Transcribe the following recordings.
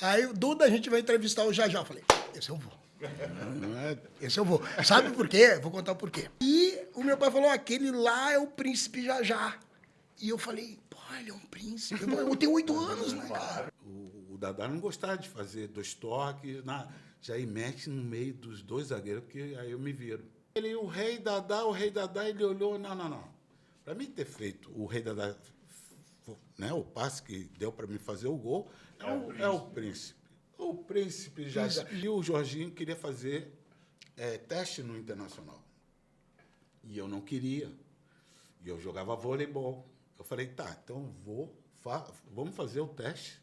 Aí, Duda, a gente vai entrevistar o Jajá. Eu falei, esse eu vou. Esse eu vou. Sabe por quê? Vou contar o porquê. E o meu pai falou, aquele lá é o príncipe Jajá. E eu falei, pô, ele é um príncipe. Eu tenho 8 anos, né, cara? O Dadá não gostava de fazer 2 toques, já aí mete no meio dos 2 zagueiros, porque aí eu me viro. Ele, o rei Dadá, ele olhou, não. Para mim ter feito o rei Dadá, né, o passe que deu para mim fazer o gol, é o príncipe. O príncipe já. E o Jorginho queria fazer teste no Internacional. E eu não queria. E eu jogava voleibol. Eu falei, tá, então vamos fazer o teste.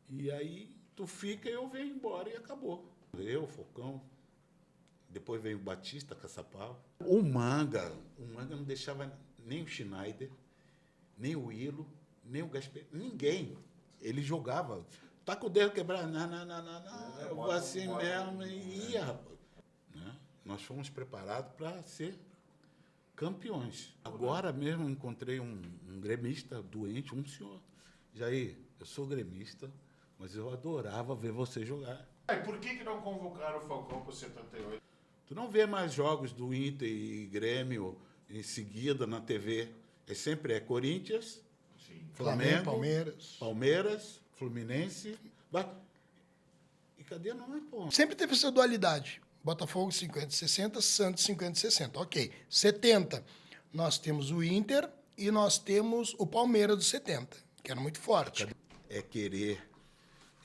E aí tu fica e eu venho embora e acabou. Eu, Focão, depois veio o Batista, Caçapava. O Manga não deixava nem o Schneider, nem o Ilo, nem o Gasper, ninguém. Ele jogava. Tá com o dedo quebrado, não, eu vou assim mesmo e ia, rapaz. Né? Nós fomos preparados para ser campeões. Agora mesmo encontrei um gremista doente, um senhor. Jair, eu sou gremista, mas eu adorava ver você jogar. E por que não convocaram o Falcão para o 78? Tu não vê mais jogos do Inter e Grêmio em seguida na TV. Sempre é Corinthians, Sim. Flamengo, Palmeiras. Fluminense. E cadê nós, pô? Sempre teve essa dualidade. Botafogo 50-60, Santos 50-60. Ok. 70, nós temos o Inter e nós temos o Palmeiras dos 70, que era muito forte. É querer,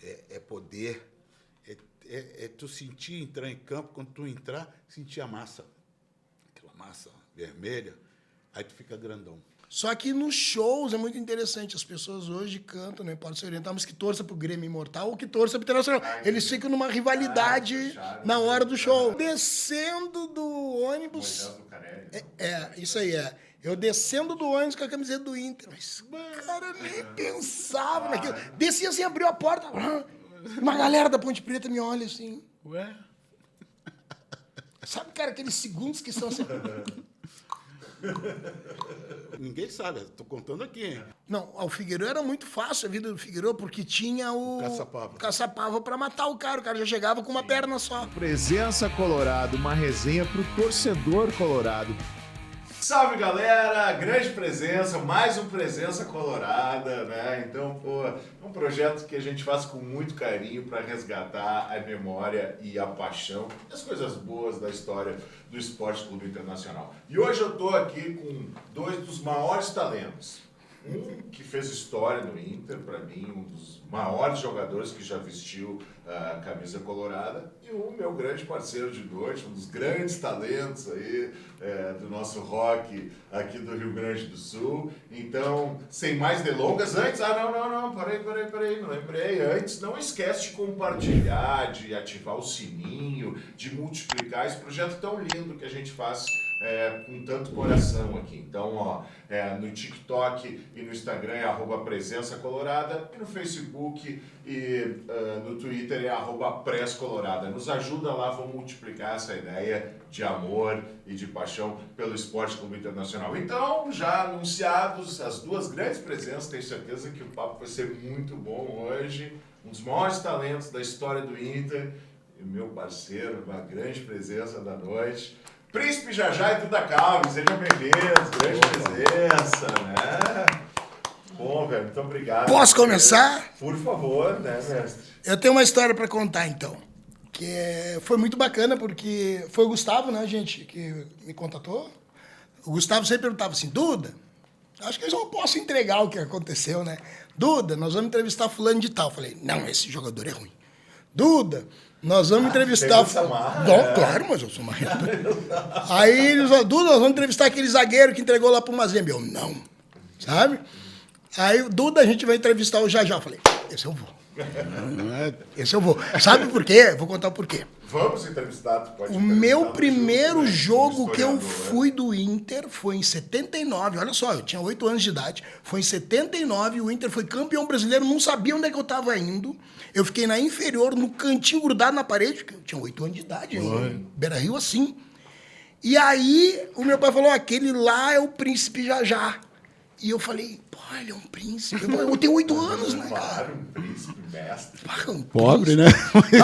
é poder, é tu sentir entrar em campo, quando tu entrar, sentir a massa. Aquela massa vermelha, aí tu fica grandão. Só que nos shows é muito interessante. As pessoas hoje cantam, não importa se orientar, mas que torça pro Grêmio Imortal ou que torça pro Internacional. Eles ficam numa rivalidade na hora do show. Descendo do ônibus... Isso aí é. Eu descendo do ônibus com a camiseta do Inter. Mas, cara, eu nem pensava naquilo. Descia assim, abriu a porta. Uma galera da Ponte Preta me olha assim. Ué? Sabe, cara, aqueles segundos que são assim... Ninguém sabe, estou contando aqui, hein? Não, o Figueiredo era muito fácil a vida do Figueiredo, porque tinha o Caçapava para matar o cara já chegava com uma perna só. Presença Colorado, uma resenha pro torcedor colorado. Salve, galera! Grande presença, mais um Presença Colorada, né? Então, pô, é um projeto que a gente faz com muito carinho para resgatar a memória e a paixão, as coisas boas da história do Esporte Clube Internacional. E hoje eu tô aqui com 2 dos maiores talentos. Um que fez história no Inter, para mim, um dos maiores jogadores que já vestiu a camisa colorada, e o meu grande parceiro de noite, um dos grandes talentos aí do nosso rock aqui do Rio Grande do Sul. Então, sem mais delongas, antes... Peraí, não lembrei. Antes, não esquece de compartilhar, de ativar o sininho, de multiplicar esse projeto tão lindo que a gente faz com tanto coração aqui. Então, ó, no TikTok e no Instagram é @presença colorada, e no Facebook e no Twitter é @presscolorada. Nos ajuda lá, vamos multiplicar essa ideia de amor e de paixão pelo Esporte Clube Internacional. Então, já anunciados as 2 grandes presenças, tenho certeza que o papo vai ser muito bom hoje. Um dos maiores talentos da história do Inter, e meu parceiro, uma grande presença da noite, Príncipe Jajá e Duda Calves, sejam bem-vindos, grande presença, né? Bom, velho, muito obrigado. Posso começar? Por favor, né, mestre? Eu tenho uma história para contar, então. Foi muito bacana, porque foi o Gustavo, né, gente, que me contatou. O Gustavo sempre perguntava assim, Duda, acho que eu não posso entregar o que aconteceu, né? Duda, nós vamos entrevistar fulano de tal. Eu falei, não, esse jogador é ruim. Duda, nós vamos entrevistar... Claro, mas eu sou marrento. Aí eles falaram, Duda, nós vamos entrevistar aquele zagueiro que entregou lá pro Mazembe. Eu, não. Sabe? Aí, Duda, a gente vai entrevistar o Jajá. Eu falei, esse eu vou. Esse eu vou. Sabe por quê? Vou contar o porquê. Vamos entrevistar, tu pode O meu primeiro jogo que eu fui do Inter foi em 79. Olha só, eu tinha 8 anos de idade. Foi em 79, o Inter foi campeão brasileiro, não sabia onde é que eu estava indo. Eu fiquei na inferior, no cantinho grudado na parede, porque eu tinha 8 anos de idade, Beira-Rio assim. E aí, o meu pai falou, aquele lá é o príncipe Jajá. E eu falei, pô, ele é um príncipe. Eu tenho 8 anos, né, cara? Claro, um príncipe, mestre. Ah, um Pobre, príncipe. né?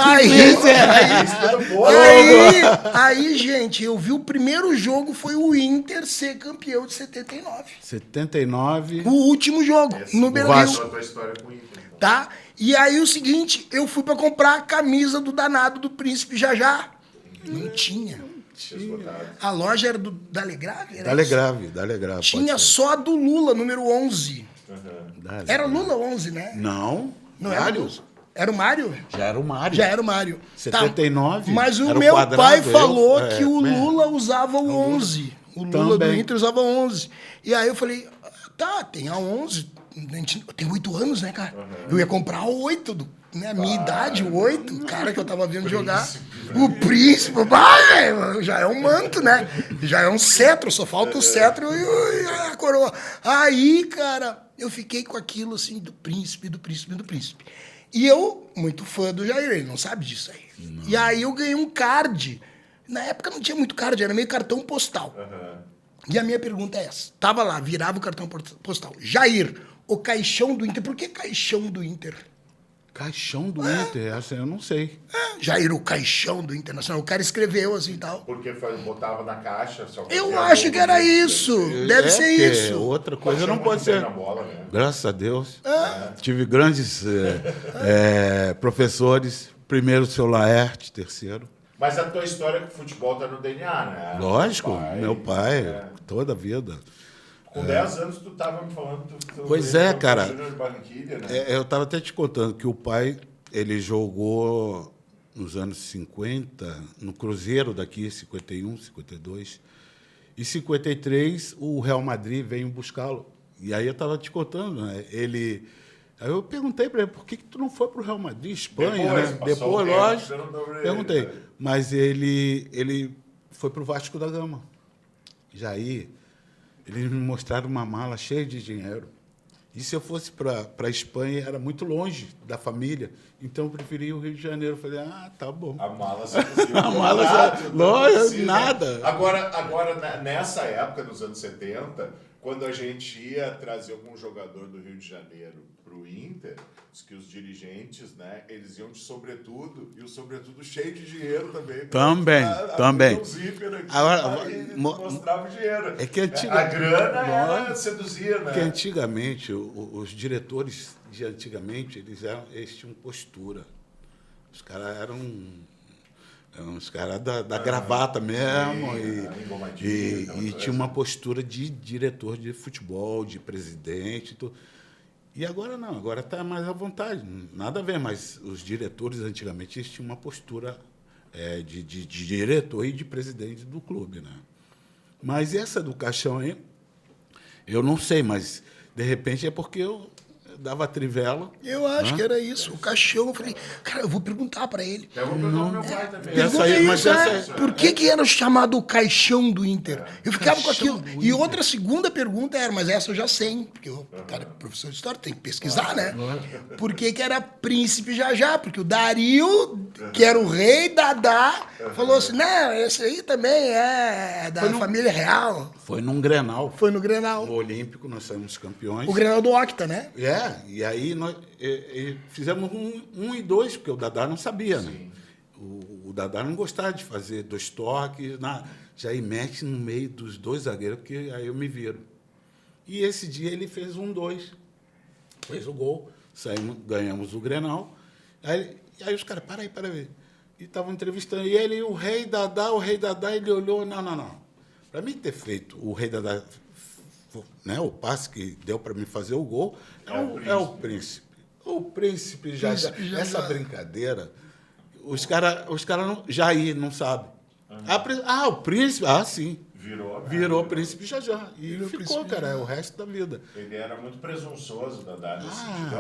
Aí, gente, eu vi o primeiro jogo, foi o Inter ser campeão de 79. 79. O último jogo, no Beira-Rio. A tua história com o Inter. Então. Tá? E aí o seguinte, eu fui pra comprar a camisa do danado do príncipe Jajá. Não tinha. A loja era do Dalegrave? Dalegrave. Tinha só a do Lula, número 11. Dalegrave. Era Lula 11, né? Não. Não era o Mário. Lula. Era o Mário? Já era o Mário. Já era o Mário. 79, Tá. Mas o era o meu quadrado, pai falou eu- que o é, Lula usava o 11. O Lula do Também. Inter usava 11. E aí eu falei, tá, tem a 11. Eu tenho 8 anos, né, cara? Eu ia comprar a 8, né? A minha idade, o 8, cara, que eu tava vendo jogar. O príncipe, velho, já é um manto, né? Já é um cetro, só falta o cetro e a coroa. Aí, cara, eu fiquei com aquilo assim, do príncipe. E eu, muito fã do Jair, ele não sabe disso aí. Não. E aí eu ganhei um card. Na época não tinha muito card, era meio cartão postal. E a minha pergunta é essa. Tava lá, virava o cartão postal. Jair, o caixão do Inter. Por que caixão do Inter? Caixão do Inter, essa eu não sei. Jair, o caixão do Internacional. O cara escreveu assim e tal. Porque botava na caixa. Só Eu acho que era isso. Deve ser porque isso. Outra coisa Baixou não pode muito bem ser. na bola, né? Graças a Deus. Tive grandes professores. Primeiro, o seu Laerte, terceiro. Mas a tua história com o futebol tá no DNA, né? Lógico, meu pai, toda a vida. Com 10 anos tu tava me falando... Pois é, cara. Júnior de Barranquilla, né? Eu estava até te contando que o pai, ele jogou nos anos 50, no Cruzeiro daqui, 51, 52. E 53, o Real Madrid veio buscá-lo. E aí eu estava te contando, né? Aí eu perguntei para ele, por que tu não foi para o Real Madrid, Espanha, Depois, né? passou Depois, um tempo, lógico, você não deu pra ele, perguntei. né? Mas ele foi para o Vasco da Gama. Jair, eles me mostraram uma mala cheia de dinheiro. E se eu fosse para a Espanha, era muito longe da família. Então eu preferi o Rio de Janeiro. Eu falei, tá bom. A mala seduziu. A mala lógico, nada. Agora, nessa época, nos anos 70, quando a gente ia trazer algum jogador do Rio de Janeiro para o Inter, os dirigentes, né, eles iam de sobretudo, e o sobretudo cheio de dinheiro também. Também. Um zíper aqui, Agora, e mostrava o dinheiro. É que A grana era seduzir, né? Porque antigamente, os diretores de antigamente, eles tinham postura. Os caras eram uns caras da gravata mesmo. E tinha uma postura de diretor de futebol, de presidente. Tudo. E agora não, agora está mais à vontade. Nada a ver, mas os diretores antigamente eles tinham uma postura de diretor e de presidente do clube. Né? Mas essa do caixão aí, eu não sei, mas de repente é porque eu dava trivela. Eu acho que era isso, o caixão. Eu falei, cara, eu vou perguntar pra ele. Eu vou perguntar pro meu pai também. Essa aí, mas essa Por que era chamado o caixão do Inter? Eu ficava com aquilo. E outra segunda pergunta era, mas essa eu já sei, porque o cara é professor de história, tem que pesquisar, né? Por que era príncipe Jajá? Porque o Dario, que era o rei Dadá, falou assim, não, esse aí também é da família real. foi num Grenal. Foi no Grenal. No Olímpico, nós saímos campeões. O Grenal do Octa, né? E aí nós fizemos 1 e 2, porque o Dadá não sabia, né? O Dadá não gostava de fazer 2 toques, já mete no meio dos 2 zagueiros, porque aí eu me viro. E esse dia ele fez 1-2, fez o gol, ganhamos o Grenal. Aí os caras, para aí. E estavam entrevistando ele, e o rei Dadá, ele olhou, não. Para mim ter feito o rei Dadá, né, o passe que deu para mim fazer o gol, é o príncipe. O príncipe já. Essa brincadeira, os caras Jair não sabem. O príncipe, sim. Virou príncipe já. E ficou, cara, é o resto da vida. Ele era muito presunçoso, Dadá, nesse sentido.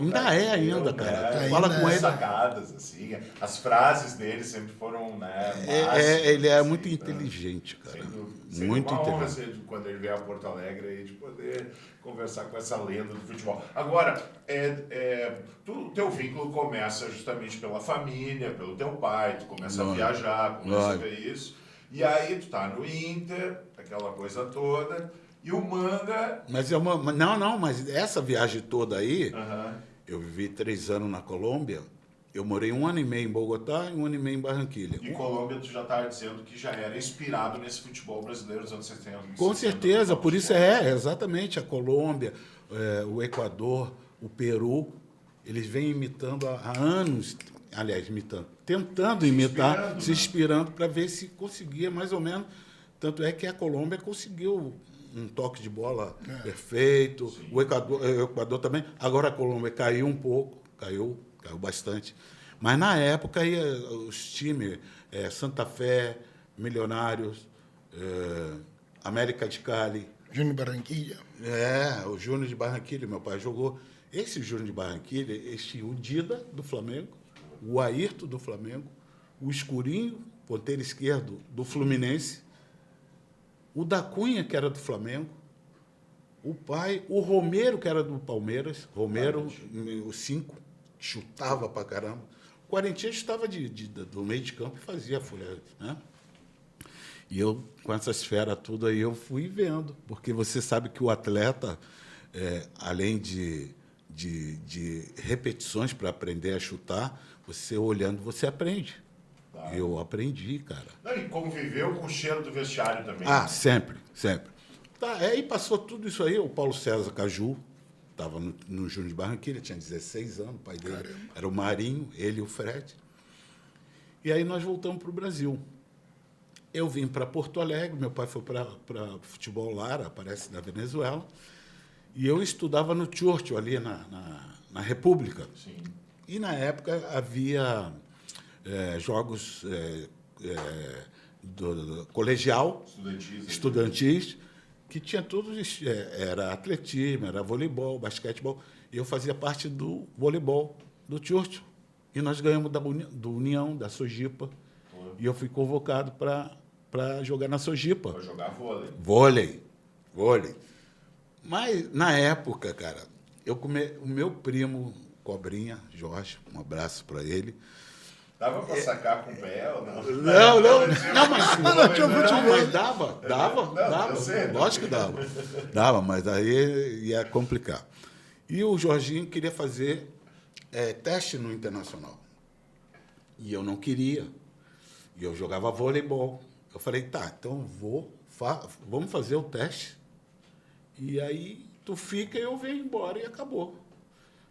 Né? Ainda, cara. Fala com ele. Sacadas, assim. As frases dele sempre foram, né? Ele é assim, muito inteligente, cara. Muito inteligente. Quando ele veio a Porto Alegre, aí, de poder conversar com essa lenda do futebol. Agora, o teu vínculo começa justamente pela família, pelo teu pai, tu começa a viajar, começa a ver isso. E aí tu tá no Inter, aquela coisa toda, E o Manga... Mas mas essa viagem toda aí, eu vivi 3 anos na Colômbia, eu morei 1 ano e meio em Bogotá e 1 ano e meio em Barranquilha. E Colômbia, tu já estava dizendo que já era inspirado nesse futebol brasileiro dos anos 70. Com certeza, por isso exatamente, a Colômbia, o Equador, o Peru, eles vêm imitando há anos, aliás, tentando imitar, se inspirando para ver se conseguia mais ou menos. Tanto é que a Colômbia conseguiu um toque de bola perfeito, o Equador também. Agora a Colômbia caiu um pouco, caiu bastante. Mas na época os times, Santa Fé, Milionários, América de Cali. Júnior Barranquilla. O Júnior de Barranquilla, meu pai jogou. Esse Júnior de Barranquilla, o Dida do Flamengo, o Ayrton do Flamengo, o Escurinho, ponteiro esquerdo do Fluminense, o da Cunha, que era do Flamengo, o pai, o Romero, que era do Palmeiras, Romero, o 5, chutava pra caramba. O Quarentinha chutava do meio de campo e fazia a folha, né? E eu, com essas feras tudo aí, eu fui vendo, porque você sabe que o atleta, além de repetições para aprender a chutar, você olhando, você aprende. Tá. Eu aprendi, cara. Não, e conviveu com o cheiro do vestiário também. Sempre. Tá, aí passou tudo isso aí, o Paulo César Caju, estava no Júnior de Barranquilla, tinha 16 anos, o pai dele era o Marinho, ele e o Fred. E aí nós voltamos para o Brasil. Eu vim para Porto Alegre, meu pai foi para futebol Lara, parece, da Venezuela, e eu estudava no Churchill, ali na República. Sim. E, na época, havia jogos do colegial, estudantis, que tinha todos, era atletismo, era voleibol, basquetebol, e eu fazia parte do voleibol do Churchill. E nós ganhamos do União, da Sojipa, e eu fui convocado para jogar na Sojipa. Para jogar vôlei. Vôlei. Mas, na época, cara, o meu primo, Cobrinha, Jorge, um abraço para ele. Dava para sacar com o pé ou não? Mas dava. Lógico que dava. Dava, mas aí ia complicar. E o Jorginho queria fazer teste no Internacional. E eu não queria. E eu jogava voleibol. Eu falei, tá, então vamos fazer o teste. E aí tu fica e eu venho embora e acabou.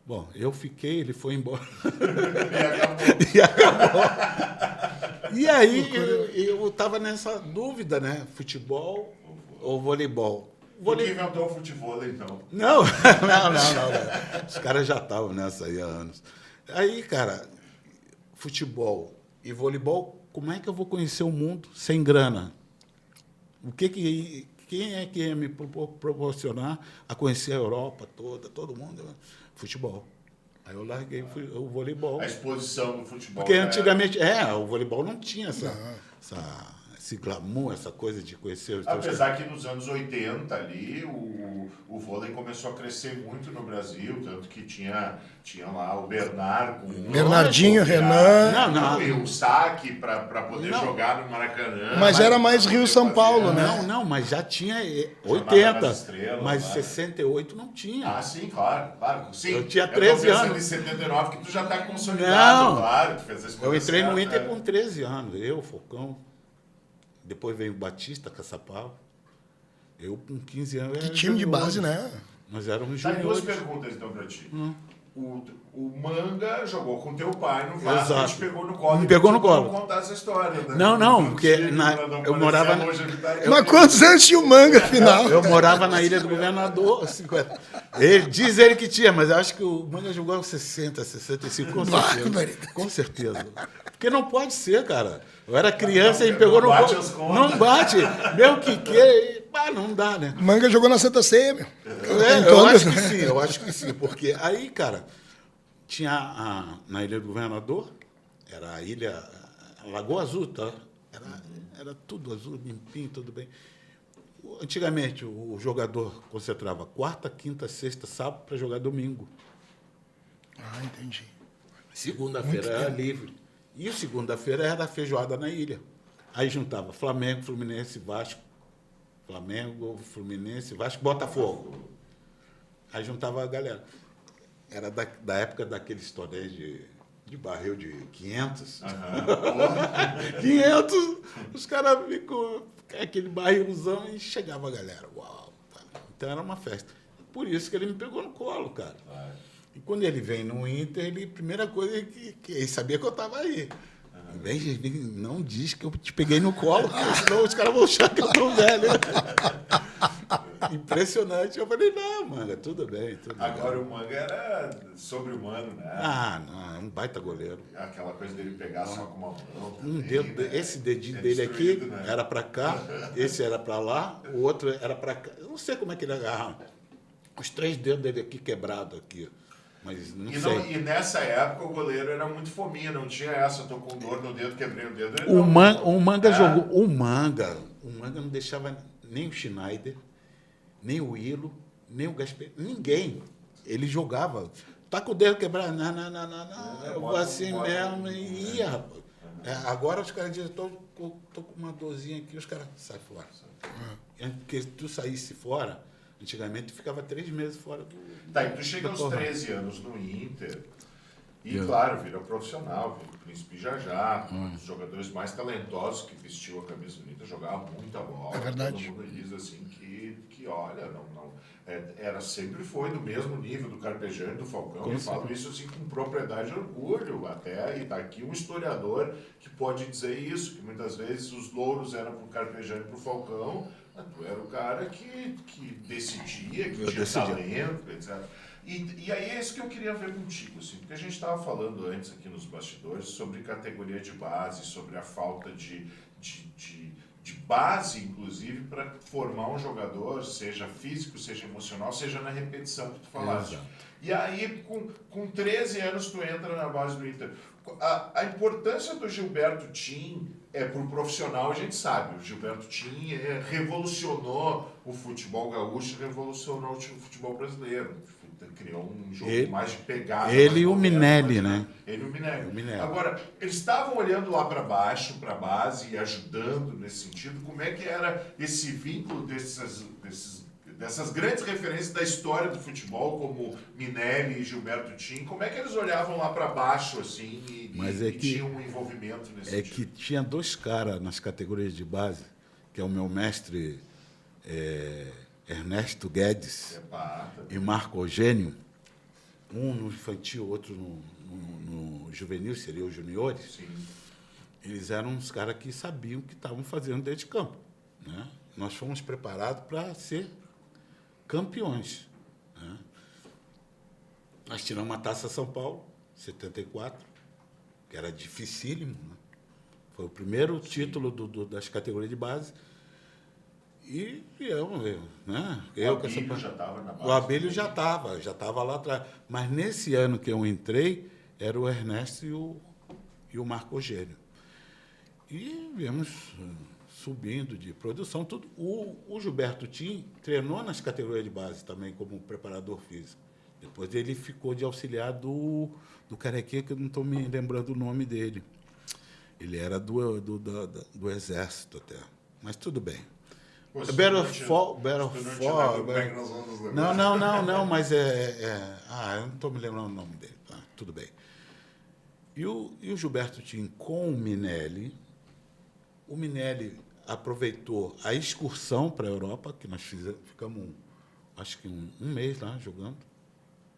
Bom, eu fiquei, ele foi embora. E acabou. E aí eu estava nessa dúvida, né? Futebol ou voleibol? Quem inventou o futebol, então? Não. Os caras já estavam nessa aí há anos. Aí, cara, futebol e voleibol, como é que eu vou conhecer o mundo sem grana? Quem é que ia me proporcionar a conhecer a Europa toda, todo mundo? Futebol. Aí eu larguei o voleibol. A exposição do futebol. Porque antigamente, o voleibol não tinha esse glamour, essa coisa de conhecer... Apesar que nos anos 80 ali, o vôlei começou a crescer muito no Brasil, tanto que tinha lá o Bernardinho, Renan... E o saque para poder jogar no Maracanã. Mas era mais Rio-São Paulo, né? Não, mas já tinha 80, estrelas, mas 68 não tinha. Ah, sim, claro. Sim, eu tinha 13 anos. Em 79 que tu já está consolidado, claro. Tu fez a escolha eu entrei certa, no Inter com 13 anos, eu, Focão. Depois veio o Batista, Caçapau. Eu, com 15 anos... Que time de base, né? Nós éramos juniores. Duas perguntas, então, para ti. O Manga jogou com teu pai no Vasco, a gente pegou no colo. Me pegou no colo. Não contar essa história, né? Não, porque eu morava... Mas quantos anos tinha o Manga, afinal? Eu morava na Ilha do Governador, 50. Diz ele que tinha, mas eu acho que o Manga jogou 60, 65, com certeza. Com certeza. Porque não pode ser, cara. Eu era criança e me pegou no colo. Não bate. Meu que não dá, né? Manga jogou na Santa Ceia, meu. Eu acho que sim, porque aí, cara, tinha na Ilha do Governador, era a ilha, a Lagoa Azul, tá? Era tudo azul, limpinho, tudo bem. Antigamente, o jogador concentrava quarta, quinta, sexta, sábado para jogar domingo. Ah, entendi. Segunda-feira era livre. E segunda-feira era feijoada na ilha. Aí juntava Flamengo, Fluminense, Vasco, Flamengo, Fluminense, Vasco, Botafogo. Aí juntava a galera. Era da época daqueles tonéis de barril de 500. 500, os caras ficam aquele barrilzão e chegava a galera. Uau! Então era uma festa. Por isso que ele me pegou no colo, cara. E quando ele vem no Inter, a primeira coisa que ele sabia que eu estava aí. Não diz que eu te peguei no colo, porque senão os caras vão achar que eu tô velho. Impressionante. Eu falei, não, Manga, tudo bem. Agora o Manga era sobre-humano, né? Não, é um baita goleiro. Aquela coisa dele pegar só com uma mão. Um também, dedo, né? esse dedinho dele aqui né? era para cá, esse era para lá, o outro era para cá. Eu não sei como é que ele agarrava. Os 3 dedos dele aqui quebrados aqui. Mas não sei. E nessa época o goleiro era muito fominha, não tinha essa, eu tô com dor no dedo, quebrei o dedo. O Manga jogou. O Manga não deixava nem o Schneider, nem o Ilo, nem o Gasper, ninguém. Ele jogava. Tá com o dedo quebrado. Não. Eu vou assim mesmo e ia, rapaz. Agora os caras dizem, tô com uma dorzinha aqui, os caras saem fora. Porque se tu saísse fora, antigamente tu ficava 3 meses fora do. Tá, e tu chega aos 13 anos no Inter e, claro, vira profissional, vira o Príncipe Jajá, um dos jogadores mais talentosos que vestiu a camisa do Inter, jogava muita bola. É verdade. Todo mundo diz assim que olha, sempre foi do mesmo nível do Carpegiani e do Falcão. Eu falo isso assim com propriedade e orgulho até, e tá aqui um historiador que pode dizer isso, que muitas vezes os louros eram pro Carpegiani e pro Falcão, mas tu era o cara que decidia, que tinha talento, etc. E aí é isso que eu queria ver contigo, assim, porque a gente estava falando antes aqui nos bastidores sobre categoria de base, sobre a falta de base, inclusive, para formar um jogador, seja físico, seja emocional, seja na repetição que tu falaste. Exato. E aí, com 13 anos, tu entra na base do Inter. A importância do Gilberto Tim para o profissional, a gente sabe. O Gilberto Tim revolucionou o futebol gaúcho, revolucionou o futebol brasileiro. Criou um jogo mais de pegada. Ele e o Minelli, né? Ele e o Minelli. Agora, eles estavam olhando lá para baixo, para a base, e ajudando nesse sentido. Como é que era esse vínculo dessas grandes referências da história do futebol, como Minelli e Gilberto Tim? Como é que eles olhavam lá para baixo, assim, e tinham um envolvimento nesse sentido? Que tinha 2 caras nas categorias de base, que é o meu mestre Ernesto Guedes e Marco Eugênio, um no infantil, outro no juvenil, seria os juniores. Sim. Eles eram uns caras que sabiam o que estavam fazendo dentro de campo, né? Nós fomos preparados para ser campeões, né? Nós tiramos uma Taça São Paulo, 74, que era dificílimo, né? Foi o primeiro título das categorias de base. E né? O Abílio já estava na base. O Abílio já estava lá atrás. Mas nesse ano que eu entrei, era o Ernesto e o Marco Eugênio. E viemos subindo de produção, tudo. O Gilberto Tim treinou nas categorias de base também como preparador físico. Depois ele ficou de auxiliar do carequinha, que eu não estou me lembrando o nome dele. Ele era do Exército até. Mas tudo bem. Battlefall. Não, mas eu não estou me lembrando o nome dele. Tudo bem. E o Gilberto Tim com o Minelli aproveitou a excursão para a Europa, que nós ficamos, acho que um mês lá jogando.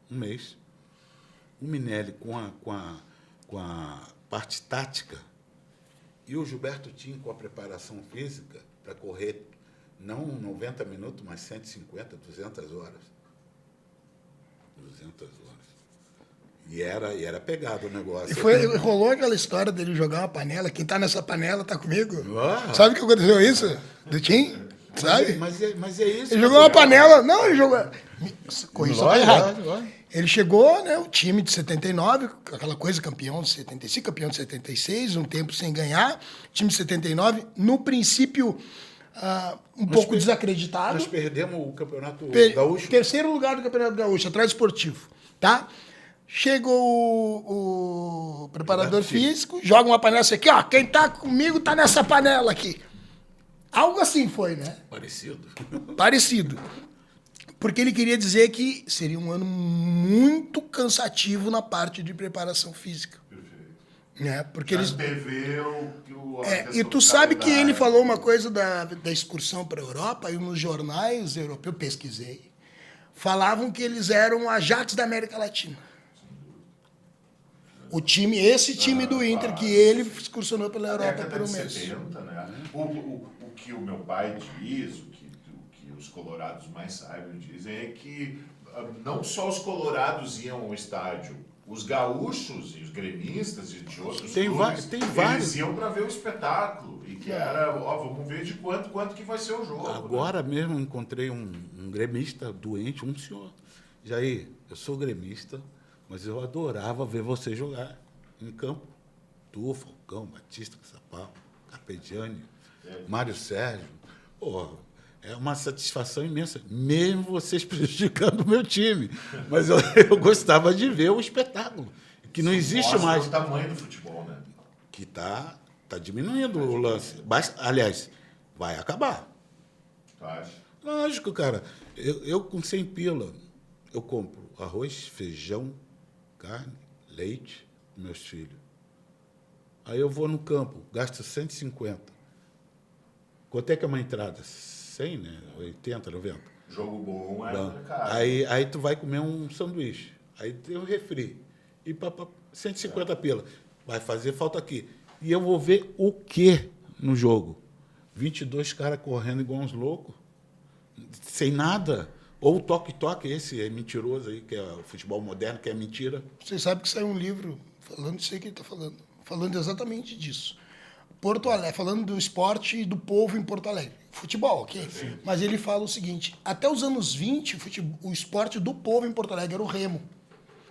Um mês. O Minelli com a parte tática e o Gilberto Tim com a preparação física para correr não 90 minutos, mas 150, 200 horas. 200 horas. E era pegado o negócio. E rolou aquela história dele jogar uma panela. Quem tá nessa panela tá comigo. Sabe o que aconteceu isso? Do Tim? Sabe? Mas é isso. Ele jogou uma panela. Não, ele jogou. Corrija só errado. Ele chegou, né? O time de 79, aquela coisa, campeão de 75, campeão de 76, um tempo sem ganhar. Time de 79, no princípio. Pouco desacreditado. Nós perdemos o Campeonato Gaúcho. Terceiro lugar do Campeonato Gaúcho, atrás do Esportivo. Tá? Chegou o preparador físico, joga uma panela assim aqui, ó. Quem tá comigo tá nessa panela aqui. Algo assim foi, né? Parecido. Parecido. Porque ele queria dizer que seria um ano muito cansativo na parte de preparação física. Né? Porque eles... TV, e tu sabe que ele falou uma coisa da excursão para a Europa, e nos jornais europeus, eu pesquisei, falavam que eles eram o Ajax da América Latina. Esse time do Inter, que ele excursionou pela Europa por um mês. 70, né? O que o meu pai diz, o que os colorados mais saibam dizem, é que não só os colorados iam ao estádio, os gaúchos e os gremistas e de outros clubes, eles iam para ver o espetáculo. E que era, vamos ver de quanto que vai ser o jogo. Agora mesmo encontrei um gremista doente, um senhor. Jair, eu sou gremista, mas eu adorava ver você jogar em campo. Tu, Falcão, Batista, Caçapau, Carpegiani, Mário Sérgio. Pô, é uma satisfação imensa, mesmo vocês prejudicando o meu time. Mas eu gostava de ver o espetáculo, que não existe mais. O tamanho do futebol, né? Que tá diminuindo o lance. Aliás, vai acabar. Tu acha? Lógico, cara. Eu com 100 pila, eu compro arroz, feijão, carne, leite para meus filhos. Aí eu vou no campo, gasto 150. Quanto é que é uma entrada? 100, né? 80, 90. Jogo bom caro. Aí tu vai comer um sanduíche. Aí tem o refri. E 150 pila. Vai fazer falta aqui. E eu vou ver o quê no jogo? 22 caras correndo igual uns loucos. Sem nada. Ou o toque-toque, esse é mentiroso aí, que é o futebol moderno, que é mentira. Você sabe que saiu um livro falando disso aí que ele está falando. Falando exatamente disso. Porto Alegre, falando do esporte e do povo em Porto Alegre. Futebol, ok? Sim. Mas ele fala o seguinte, até os anos 20, o esporte do povo em Porto Alegre era o remo.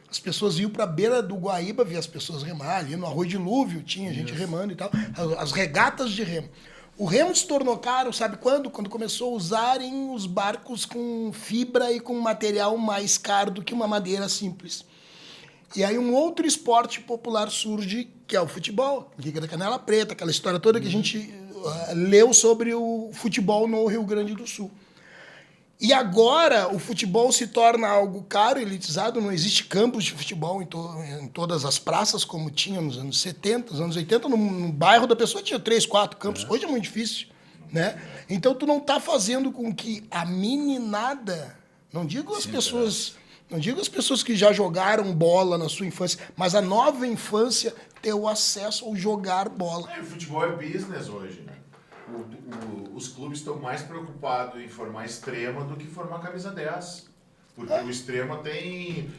As pessoas iam para a beira do Guaíba ver as pessoas remar, ali no Arroio Dilúvio tinha gente remando e tal, as regatas de remo. O remo se tornou caro, sabe quando? Quando começou a usarem os barcos com fibra e com material mais caro do que uma madeira simples. E aí um outro esporte popular surge, que é o futebol, Liga da Canela Preta, aquela história toda que a gente leu sobre o futebol no Rio Grande do Sul. E agora o futebol se torna algo caro, elitizado, não existe campos de futebol em todas as praças, como tinha nos anos 70, nos anos 80, no bairro da pessoa tinha 3, 4 campos, hoje é muito difícil, né? Então tu não está fazendo com que a meninada, não digo as pessoas que já jogaram bola na sua infância, mas a nova infância ter o acesso ao jogar bola. O futebol é business hoje, né? Os clubes estão mais preocupados em formar extrema do que formar camisa 10. Porque o extrema tem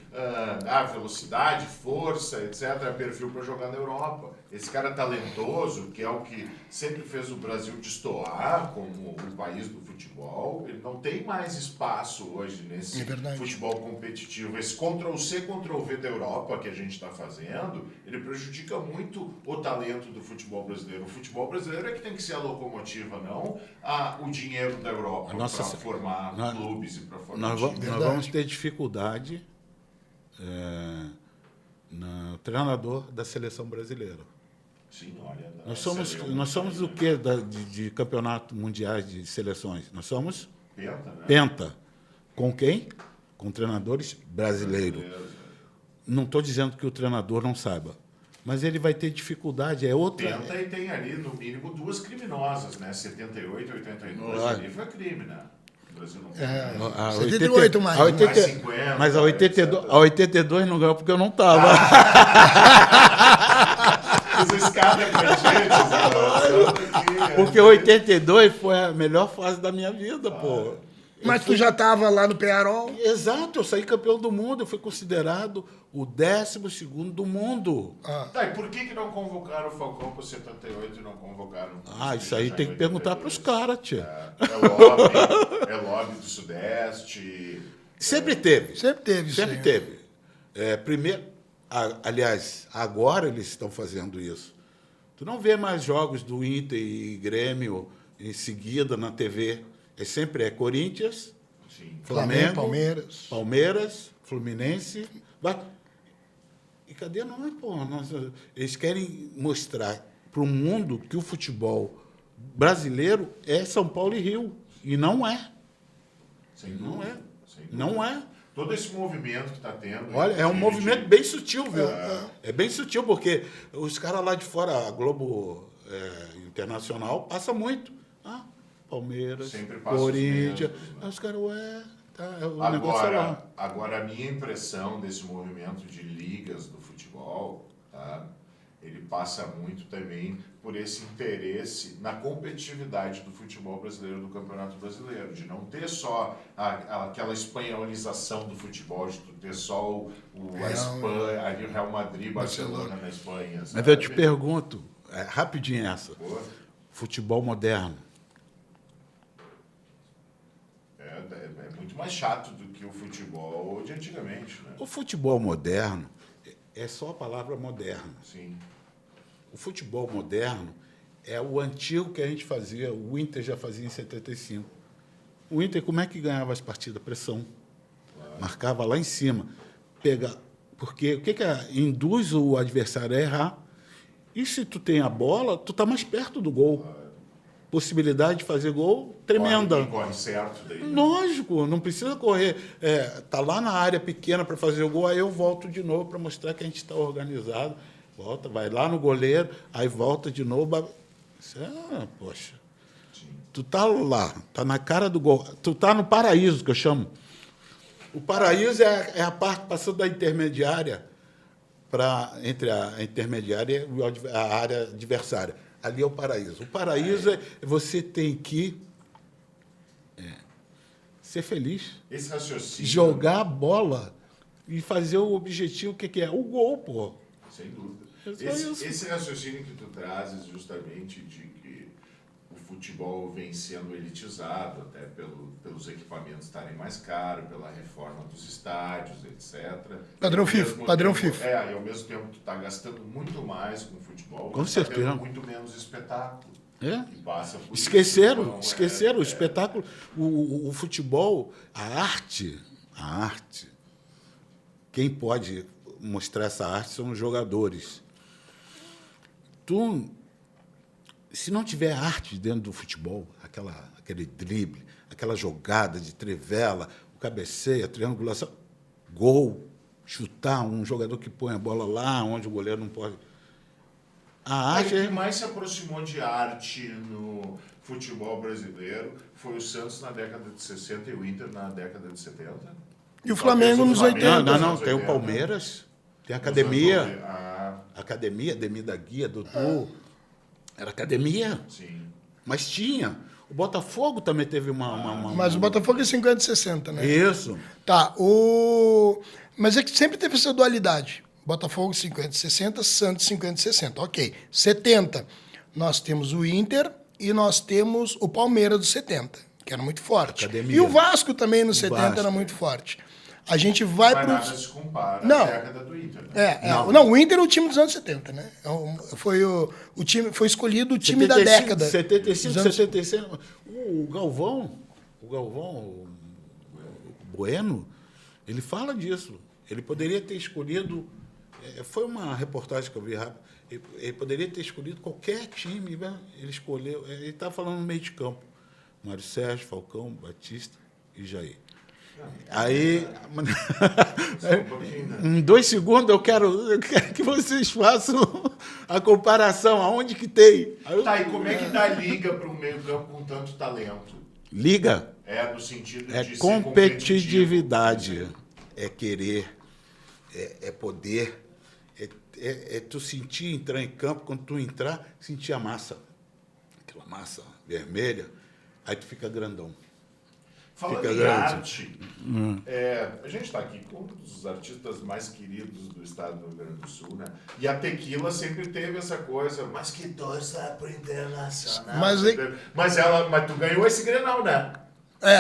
velocidade, força, etc., perfil para jogar na Europa. Esse cara talentoso, que é o que sempre fez o Brasil destoar como o país do futebol, ele não tem mais espaço hoje nesse futebol competitivo. Esse Ctrl-C, Ctrl-V da Europa que a gente está fazendo, ele prejudica muito o talento do futebol brasileiro. O futebol brasileiro é que tem que ser a locomotiva, não o dinheiro da Europa para formar clubes e para formar times. Nós vamos ter dificuldade no treinador da seleção brasileira. Sim, olha, nós somos o quê de campeonato mundiais de seleções? Nós somos Penta, né? Penta. Com quem? Com treinadores brasileiros. Não estou dizendo que o treinador não saiba, mas ele vai ter dificuldade. É outra. Penta e tem ali, no mínimo, 2 criminosas, né? 78 e 82 ali foi crime, né? O Brasil não tem. 78 mais. Mais 50. Mas a 82 não ganhou porque eu não estava. Os escadas Porque 82 foi a melhor fase da minha vida, pô. Mas tu já estava lá no Peñarol? Exato, eu saí campeão do mundo, eu fui considerado o 12º do mundo. Tá, e por que não convocaram o Falcão para 78 e não convocaram o isso aí tem que perguntar para os caras, tia. É lobby do Sudeste. Sempre teve. Sempre teve. Sempre teve. Primeiro, aliás, agora eles estão fazendo isso. Tu não vê mais jogos do Inter e Grêmio em seguida na TV. Sempre é Corinthians, Sim. Flamengo, Palmeiras, Fluminense. E cadê nós, pô? Eles querem mostrar para o mundo que o futebol brasileiro é São Paulo e Rio. E não é. Sem dúvida. Não é. Sem dúvida. Não é. Todo esse movimento que está tendo. Olha, é um de- movimento bem sutil, viu? É bem sutil, porque os caras lá de fora, a Globo Internacional, passa muito. Ah, Palmeiras, Sempre passa os Corinthians. mesmos, né? Aí os caras, o negócio é lá. Agora, a minha impressão desse movimento de ligas do futebol, tá? Ele passa muito também por esse interesse na competitividade do futebol brasileiro, do Campeonato Brasileiro, de não ter só aquela espanholização do futebol, de tu ter só a Espanha, ali o Real Madrid, Barcelona na Espanha. Mas sabe? eu te pergunto, rapidinho essa, Boa. futebol moderno. É muito mais chato do que o futebol de antigamente, né? O futebol moderno é só a palavra moderno. Sim. O futebol moderno é o antigo que a gente fazia, o Inter já fazia em 75. O Inter, como é que ganhava as partidas? Pressão. Marcava lá em cima. Porque o que induz o adversário a errar? E se tu tem a bola, tu tá mais perto do gol. Possibilidade de fazer gol tremenda. Corre certo daí. Né? Lógico, não precisa correr. Tá lá na área pequena para fazer o gol, aí eu volto de novo para mostrar que a gente está organizado. Volta, vai lá no goleiro, aí volta de novo. Poxa. Sim. Tu tá lá, tá na cara do gol. Tu tá no paraíso, que eu chamo. O paraíso é a parte passando da intermediária entre a intermediária e a área adversária. Ali é o paraíso. O paraíso é você tem que ser feliz, Esse raciocínio. jogar a bola e fazer o objetivo que é o gol, pô. Sem dúvida. É só isso. Esse raciocínio que tu trazes justamente de que o futebol vem sendo elitizado, até pelos equipamentos estarem mais caros, pela reforma dos estádios, etc. Padrão E ao FIFA, mesmo padrão tempo- FIFA. e ao mesmo tempo tu está gastando muito mais com o futebol, Com tu tá certeza. tendo muito menos espetáculo. É? E passa por Esqueceram isso. Então, o espetáculo, o futebol, a arte. Quem pode mostrar essa arte são os jogadores. Se não tiver arte dentro do futebol, aquele drible, aquela jogada de trivela, o cabeceio, a triangulação, gol, chutar um jogador que põe a bola lá onde o goleiro não pode. A O arte que mais se aproximou de arte no futebol brasileiro foi o Santos na década de 60 e o Inter na década de 70. E o Flamengo nos 80. Não, tem o Palmeiras, tem a academia. Ah, Academia, Ademir da Guia, doutor. Era academia, sim. mas tinha. O Botafogo também teve uma. Mas o Botafogo é 50 e 60, né? Isso. Tá, mas é que sempre teve essa dualidade. Botafogo 50 e 60, Santos 50 e 60. Ok. 70, nós temos o Inter e nós temos o Palmeiras dos 70, que era muito forte. Academia. E o Vasco também nos O 70 Vasco. era muito forte. A gente vai Mas para nada se compara Não. à década do Inter, né? Não, o Inter é o time dos anos 70, né? Foi escolhido o time da década. 75, dos anos- 76. O Galvão, o Bueno, ele fala disso. Ele poderia ter escolhido. Foi uma reportagem que eu vi rápido. Ele poderia ter escolhido qualquer time, né? Ele escolheu. Ele está falando no meio de campo. Mário Sérgio, Falcão, Batista e Jair. Aí, em 2 segundos, eu quero que vocês façam a comparação, aonde que tem. Tá, e como é que dá liga para um meio-campo com tanto talento? Liga No sentido é de ser competitividade, é querer, é poder, é tu sentir entrar em campo, quando tu entrar, sentir a massa, aquela massa vermelha, aí tu fica grandão. Falando Fica em grande. arte, a gente está aqui com um dos artistas mais queridos do estado do Rio Grande do Sul, né? E a Tequila sempre teve essa coisa, mas que torça pro Internacional. Mas Mas tu ganhou esse Grenal, né?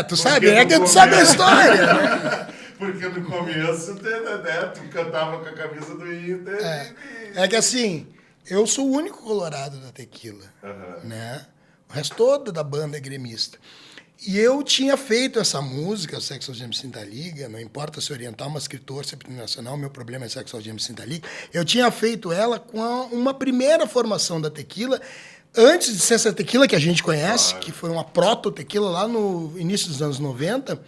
Tu sabe, é que tu sabe a história, né? Porque no começo, tu cantava com a camisa do Inter. É que assim, eu sou o único colorado da Tequila, né? O resto todo da banda é gremista. E eu tinha feito essa música, Sexo Algema Sinta Liga, não importa se oriental, mas escritor, sempre nacional, meu problema é Sexo Algema Sinta Liga. Eu tinha feito ela com uma primeira formação da Tequila, antes de ser essa tequila que a gente conhece, que foi uma proto-tequila lá no início dos anos 90,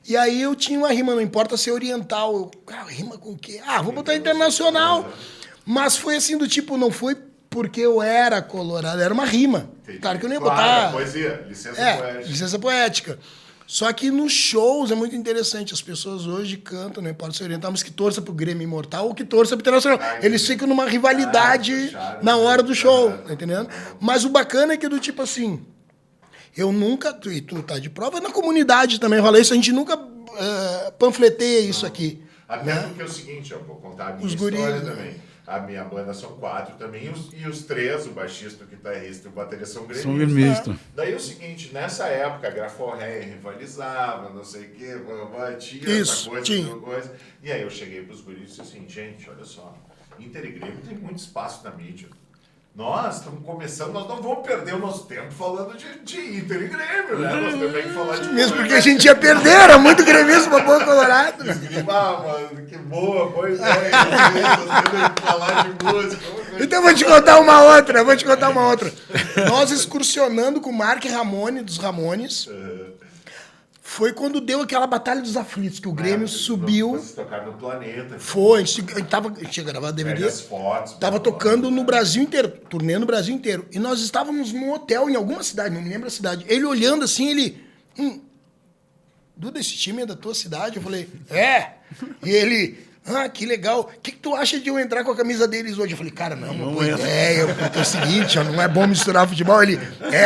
e aí eu tinha uma rima, não importa ser oriental. Eu, cara, rima com o quê? Ah, vou botar internacional. Mas foi assim, do tipo, não foi porque eu era colorado, era uma rima. Entendi. Claro que eu não ia Claro, botar... poesia, licença poética. licença poética. Só que nos shows é muito interessante. As pessoas hoje cantam, não importa se oriental, mas que torça pro Grêmio Imortal ou que torça pro Internacional. Eles ficam numa rivalidade na hora do show, tá entendendo? Mas o bacana é que do tipo assim, eu nunca, e tu tá de prova, na comunidade também rola isso, a gente nunca panfleteia isso aqui. Até né? porque é o seguinte, eu vou contar a minha Os história guris, né? também. A minha banda são 4 também, e os 3, o baixista, o guitarrista e o bateria são gremistas. São gremistas. Daí é o seguinte, nessa época a Graforré rivalizava, não sei o quê, tinha Isso, essa coisa, tinha. aquela coisa. E aí eu cheguei pros guris e disse assim, gente, olha só, Inter e Grêmio tem muito espaço na mídia. Nós estamos começando, nós não vamos perder o nosso tempo falando de Inter e Grêmio, né? Nós temos que falar de... Mesmo porque a gente ia perder, era muito gremista pra boa colorado. Né? Ah, mano, que boa ideia. Nós temos que falar de música. Então eu vou te contar uma outra. Nós excursionando com o Mark Ramone, dos Ramones, foi quando deu aquela Batalha dos Aflitos, que o Grêmio subiu. Vocês tocaram no Planeta. Foi, a gente tinha gravado DVD. Pega as fotos. Tava tocando no Brasil inteiro, turnê no Brasil inteiro. E nós estávamos num hotel em alguma cidade, não me lembro a cidade. Ele olhando assim, ele... Duda, esse time é da tua cidade? Eu falei, é. E ele... Ah, que legal. O que tu acha de eu entrar com a camisa deles hoje? Eu falei, cara, não, uma boa ideia. Porque é o seguinte, ó, não é bom misturar futebol. Ele,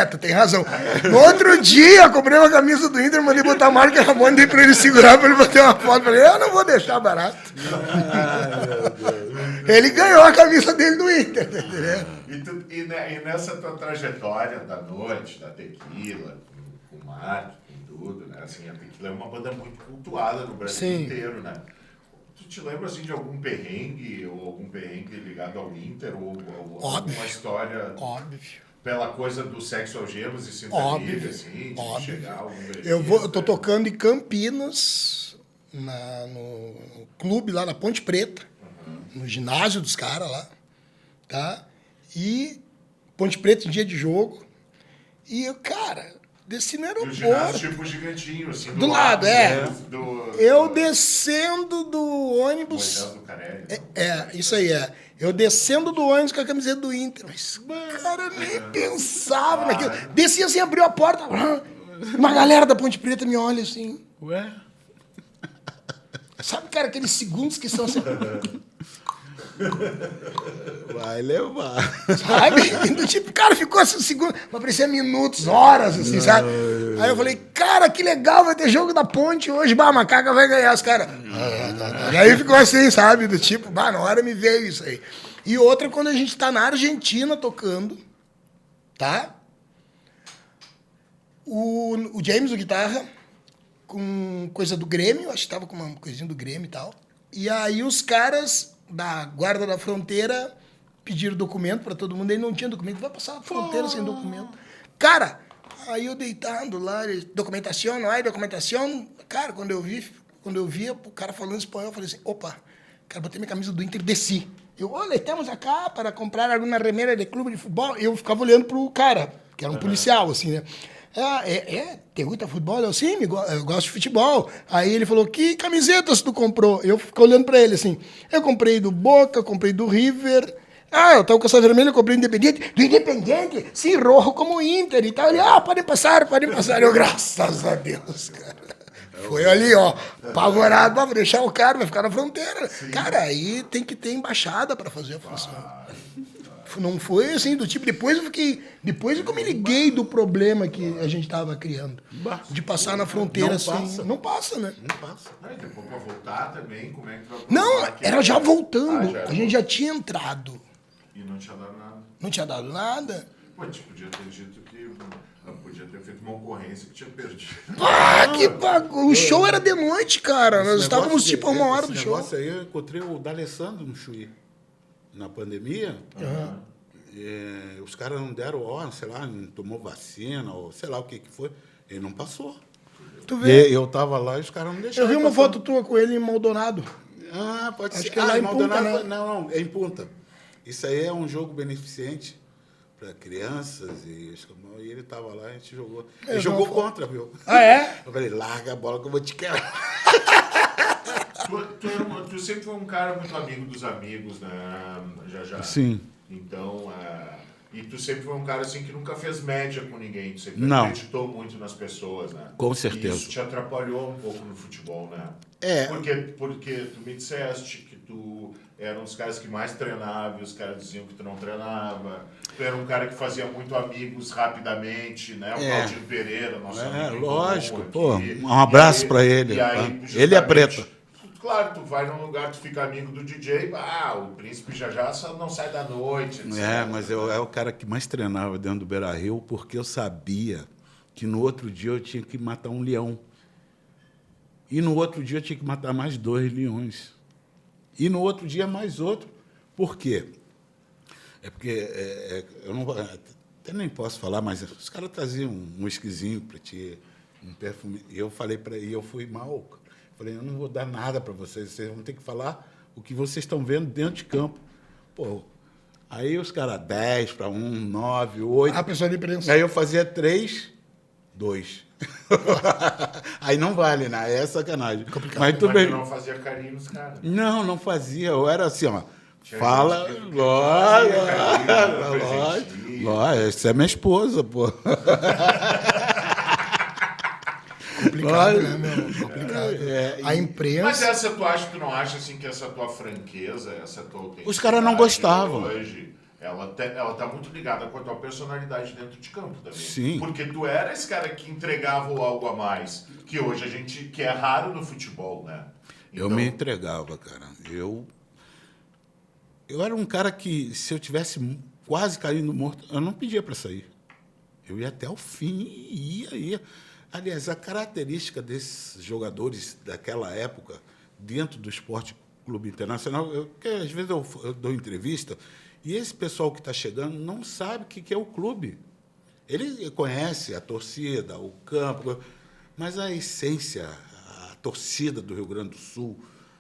tu tem razão. No outro dia, eu comprei uma camisa do Inter, mandei botar a marca Ramon, dei pra ele segurar, pra ele bater uma foto. Falei, eu não vou deixar barato. Ele ganhou a camisa dele do Inter, entendeu? E nessa tua trajetória da noite, da tequila, com o Mark, com tudo, né? Assim, a tequila é uma banda muito cultuada no Brasil inteiro, né? Tu te lembra assim de algum perrengue ligado ao Inter ou alguma história? Óbvio. Pela coisa do sexo algemas e sintonia, assim, de chegar a algum benefício? Eu tô tocando em Campinas, no clube lá na Ponte Preta, no ginásio dos caras lá, tá? E Ponte Preta em dia de jogo. E eu, cara, desci no aeroporto. E o ginásio tipo gigantinho, assim, do lado, é. Eu do descendo do ônibus. Moisés do Carelli. Isso aí é. Eu descendo do ônibus com a camiseta do Inter. Mas, cara, eu nem pensava naquilo. Desci assim, abriu a porta. Uma galera da Ponte Preta me olha assim. Ué? Sabe, cara, aqueles segundos que são assim. Vai levar. Sabe? Do tipo, cara, ficou assim um segundo. Mas parecia minutos, horas, assim, sabe? Aí eu falei, cara, que legal, vai ter jogo da Ponte hoje. Bah, a Macaca vai ganhar. Os caras. E aí ficou assim, sabe? Do tipo, bah, na hora me veio isso aí. E outra, quando a gente tá na Argentina tocando, tá? O James, o guitarra, com coisa do Grêmio, acho que tava com uma coisinha do Grêmio e tal. E aí os caras da guarda da fronteira pediram documento para todo mundo, ele não tinha documento, vai passar a fronteira sem documento. Cara, aí eu deitando lá, documentação. Cara, quando eu via o cara falando espanhol, eu falei assim, opa, cara, botei minha camisa do Inter e desci. Eu, olha, estamos acá para comprar alguma remera de clube de futebol. Eu ficava olhando pro cara, que era um policial, assim, né? Te gusta futebol? Eu, sim, eu gosto de futebol. Aí ele falou, que camisetas tu comprou? Eu fico olhando pra ele assim, eu comprei do Boca, comprei do River. Eu tava com essa vermelha, eu comprei do Independiente. Do Independiente? Sim, rojo como o Inter e tal. Ele, podem passar. Eu, graças a Deus, cara. Foi ali, ó, apavorado, pra deixar o cara, vai ficar na fronteira. Sim. Cara, aí tem que ter embaixada pra fazer a função. Não foi assim, do tipo, depois que eu me liguei do problema que a gente tava criando. De passar na fronteira assim. Não passa, né? Não passa. E depois pra voltar também, como é que tu vai Não, era já voltando. A gente já tinha entrado. E não tinha dado nada. Não tinha dado nada. Pô, tipo, podia ter dito que... Podia ter feito uma ocorrência que tinha perdido. Que bagulho. O show era de noite, cara. Nós estávamos tipo a 1 hora do show. Aí eu encontrei o D'Alessandro no Chuí. Na pandemia, os caras não deram sei lá, não tomou vacina, ou sei lá o que foi. Ele não passou. Tu vê? Eu tava lá e os caras não deixaram. Eu vi uma foto tua com ele em Maldonado. Pode ser. Acho que é lá em Punta, né? Não, é em Punta. Isso aí é um jogo beneficente para crianças e ele estava lá, a gente jogou. Ele jogou contra, viu? Ah, é? Eu falei, larga a bola que eu vou te quebrar. Tu sempre foi um cara muito amigo dos amigos, né? Já. Sim. Então, e tu sempre foi um cara assim que nunca fez média com ninguém. Tu sempre Não. acreditou muito nas pessoas, né? Com certeza. E isso te atrapalhou um pouco no futebol, né? É. Porque tu me disseste que tu era um dos caras que mais treinava e os caras diziam que tu não treinava. Tu era um cara que fazia muito amigos rapidamente, né? O Claudinho Pereira, nosso amigo em comum lógico. aqui. Pô, um abraço para ele. E aí, Ele é preto. Claro, tu vai num lugar, tu fica amigo do DJ, o Príncipe já só não sai da noite. Etc. Mas eu era o cara que mais treinava dentro do Beira-Rio, porque eu sabia que no outro dia eu tinha que matar um leão. E no outro dia eu tinha que matar mais 2 leões. E no outro dia mais outro. Por quê? É porque eu não até nem posso falar, mas os caras traziam um whiskyzinho para ti, um perfume. E eu falei para ele, eu fui mal. Falei, eu não vou dar nada para vocês vão ter que falar o que vocês estão vendo dentro de campo. Pô, aí os caras 10 para 1, 9, 8. A pessoa de imprensa. Aí eu fazia 3, 2. Aí não vale, né? Aí é sacanagem. Mas tudo bem. Tu não fazia carinho nos caras. Não fazia. Eu era assim, ó. Tinha Fala, gente que lógico. Essa é minha esposa, pô. Complicado, né, meu? Complicado. A imprensa... Mas tu não acha assim que essa tua franqueza, essa tua autenticidade Os caras não gostavam. hoje, ela tá muito ligada com a tua personalidade dentro de campo também. Sim. Porque tu era esse cara que entregava o algo a mais, que hoje que é raro no futebol, né? Eu me entregava, cara. Eu era um cara que, se eu tivesse quase caído morto, eu não pedia para sair. Eu ia até o fim e ia. Aliás, a característica desses jogadores daquela época, dentro do Esporte Clube Internacional, que às vezes eu dou entrevista, e esse pessoal que está chegando não sabe o que é o clube. Ele conhece a torcida, o campo, mas a essência, a torcida do Rio Grande do Sul,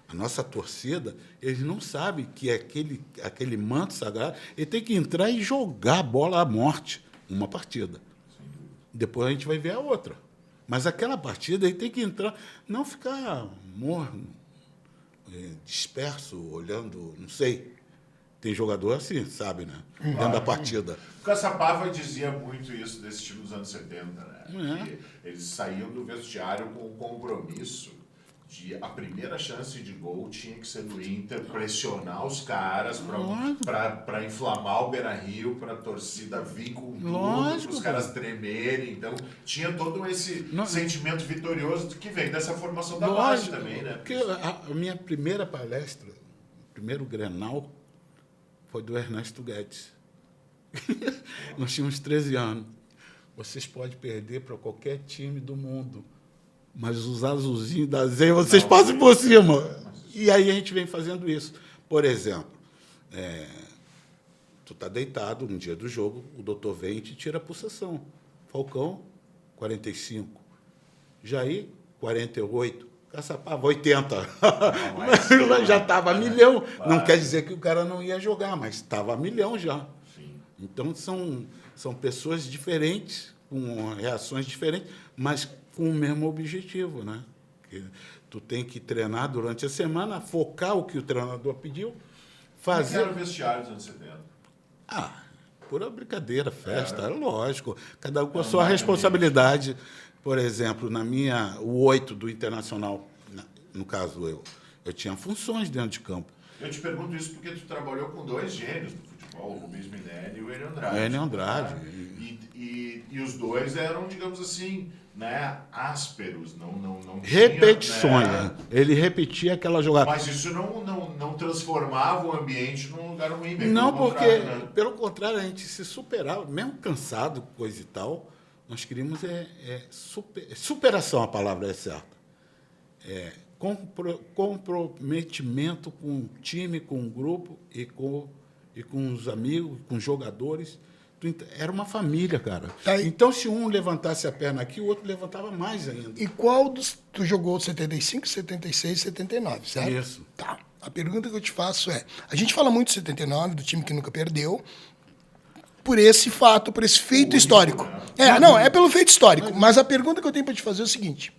a nossa torcida, eles não sabem que é aquele manto sagrado, ele tem que entrar e jogar a bola à morte, uma partida. Depois a gente vai ver a outra. Mas aquela partida ele tem que entrar, não ficar morno, disperso, olhando, não sei. Tem jogador assim, sabe, né? Dentro da partida. O Caçapava dizia muito isso desse time dos anos 70, né? Que eles saíam do vestiário com o compromisso de a primeira chance de gol tinha que ser do Inter, pressionar os caras para inflamar o Beira-Rio, para a torcida vir com tudo, para os caras tremerem. Então, tinha todo esse sentimento vitorioso que vem dessa formação da base também, né? Porque a minha primeira palestra, o primeiro Grenal, foi do Ernesto Guedes. Nós tínhamos 13 anos. Vocês podem perder para qualquer time do mundo, mas os azulzinhos da Zen, vocês passam por cima. E aí a gente vem fazendo isso. Por exemplo, tu está deitado no dia do jogo, o doutor vem e te tira a pulsação. Falcão, 45. Jair, 48. Caçapava, 80. Já estava a milhão. Não quer dizer que o cara não ia jogar, mas estava a milhão já. Sim. Então, são pessoas diferentes, com reações diferentes, mas com o mesmo objetivo, né? Que tu tem que treinar durante a semana, focar o que o treinador pediu, fazer... Como era o vestiário dos anos 70? Pura brincadeira, festa, é lógico. Cada um com a sua responsabilidade. Por exemplo, o 8 do Internacional, no caso eu tinha funções dentro de campo. Eu te pergunto isso porque tu trabalhou com 2 gênios do futebol, o Rubens Minelli e o Enio Andrade. Enio Andrade. E os dois eram, digamos assim, né, ásperos, não repetições. Tinha, né? Ele repetia aquela jogada. Mas isso não transformava o ambiente num lugar ruim. Não, porque, pelo contrário, a gente se superava, mesmo cansado, coisa e tal, nós queríamos superação, a palavra é certa. Comprometimento com o time, com o grupo e com os amigos, com os jogadores. Era uma família, cara. Então, se um levantasse a perna aqui, o outro levantava mais ainda. E qual dos tu jogou 75, 76 e 79, certo? Isso. Tá. A pergunta que eu te faço é, a gente fala muito de 79, do time que nunca perdeu, por esse fato, por esse feito histórico. Não, é pelo feito histórico. Mas a pergunta que eu tenho para te fazer é o seguinte.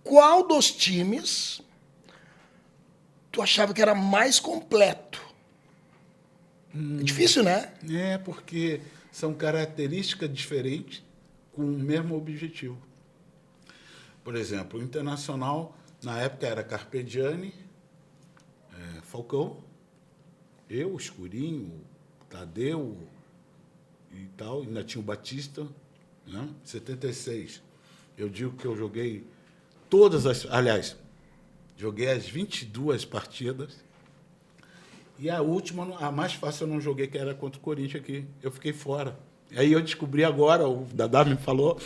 Qual dos times tu achava que era mais completo? É difícil, né? É, porque são características diferentes com o mesmo objetivo. Por exemplo, o Internacional, na época, era Carpegiani, Falcão, eu, Escurinho, Tadeu e tal, ainda tinha o Batista, né? 76. Eu digo que eu joguei aliás, joguei as 22 partidas e a última, a mais fácil eu não joguei, que era contra o Corinthians aqui. Eu fiquei fora. Aí eu descobri agora, o Dadá me falou,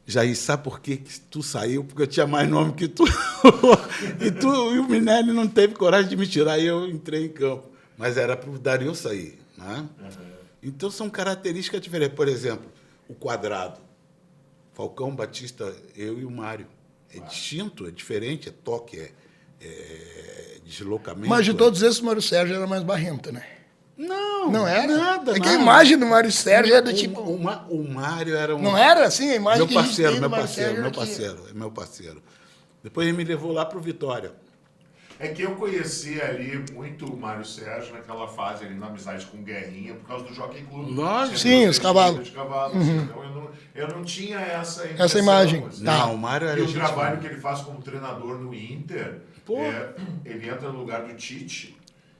Jair, sabe por que tu saiu? Porque eu tinha mais nome que tu. E o Minelli não teve coragem de me tirar, e eu entrei em campo. Mas era para o Dario sair. Né? Então, são características diferentes. Por exemplo, o quadrado. Falcão, Batista, eu e o Mário. É distinto, é diferente, é toque, é deslocamento. Mas de todos esses, o Mário Sérgio era mais barrento, né? Não era? Nada, é que a imagem do Mário Sérgio é do tipo... O Mário era um... Não era assim? A imagem meu parceiro, que meu parceiro. Depois ele me levou lá para o Vitória. É que eu conheci ali muito o Mário Sérgio naquela fase ali na amizade com o Guerrinha, por causa do Jockey Club. Lógico. Sim, os cavalos. Então eu não tinha essa impressão. Essa imagem. Assim. Não, o Mário era... E o trabalho que ele faz como treinador no Inter, ele entra no lugar do Tite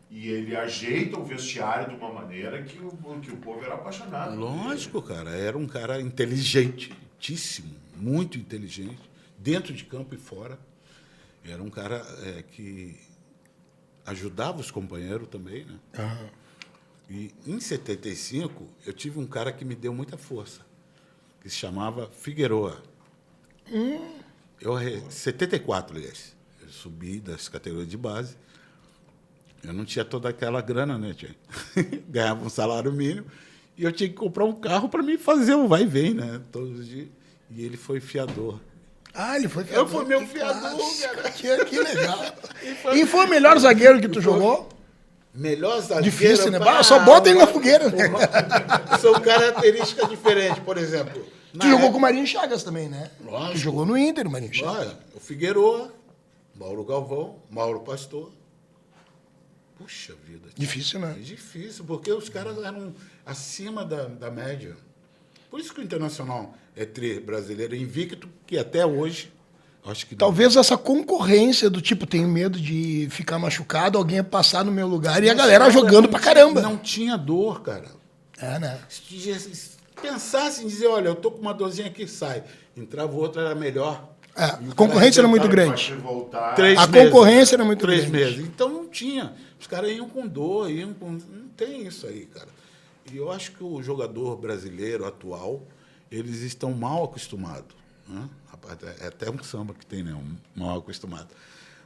e ele ajeita o vestiário de uma maneira que o povo era apaixonado. Lógico, cara. Era um cara inteligentíssimo, muito inteligente, dentro de campo e fora. Era um cara que ajudava os companheiros também, né? Uhum. E em 75, eu tive um cara que me deu muita força, que se chamava Figueroa. 74, aliás. Eu subi das categorias de base. Eu não tinha toda aquela grana, né, tia? Ganhava um salário mínimo e eu tinha que comprar um carro para mim fazer o vai e vem, né? Todos os dias. E ele foi fiador. Ah, ele foi fiador. Eu fui meu fiador, cara. Que legal. E foi o melhor zagueiro que tu jogou? Melhor zagueiro... Difícil, né? Só bota ele na fogueira. São características diferentes, por exemplo. Tu jogou com o Marinho Chagas também, né? Lógico. Tu jogou no Inter, o Marinho Chagas. Olha, o Figueroa, Mauro Galvão, Mauro Pastor. Puxa vida. Difícil, né? É difícil, porque os caras eram acima da média. Por isso que o Internacional é brasileiro invicto, que até hoje, acho que... Talvez essa concorrência do tipo, tenho medo de ficar machucado, alguém ia passar no meu lugar e a galera jogando pra caramba. Não tinha dor, cara. É, né? Se pensasse em dizer, olha, eu tô com uma dorzinha aqui, sai. Entrava outra, era melhor. A concorrência era muito grande. A concorrência era muito grande. 3 meses. Então não tinha. Os caras iam com dor, não tem isso aí, cara. E eu acho que o jogador brasileiro atual, eles estão mal acostumados. Né? É até um samba que tem, né? Um mal acostumado.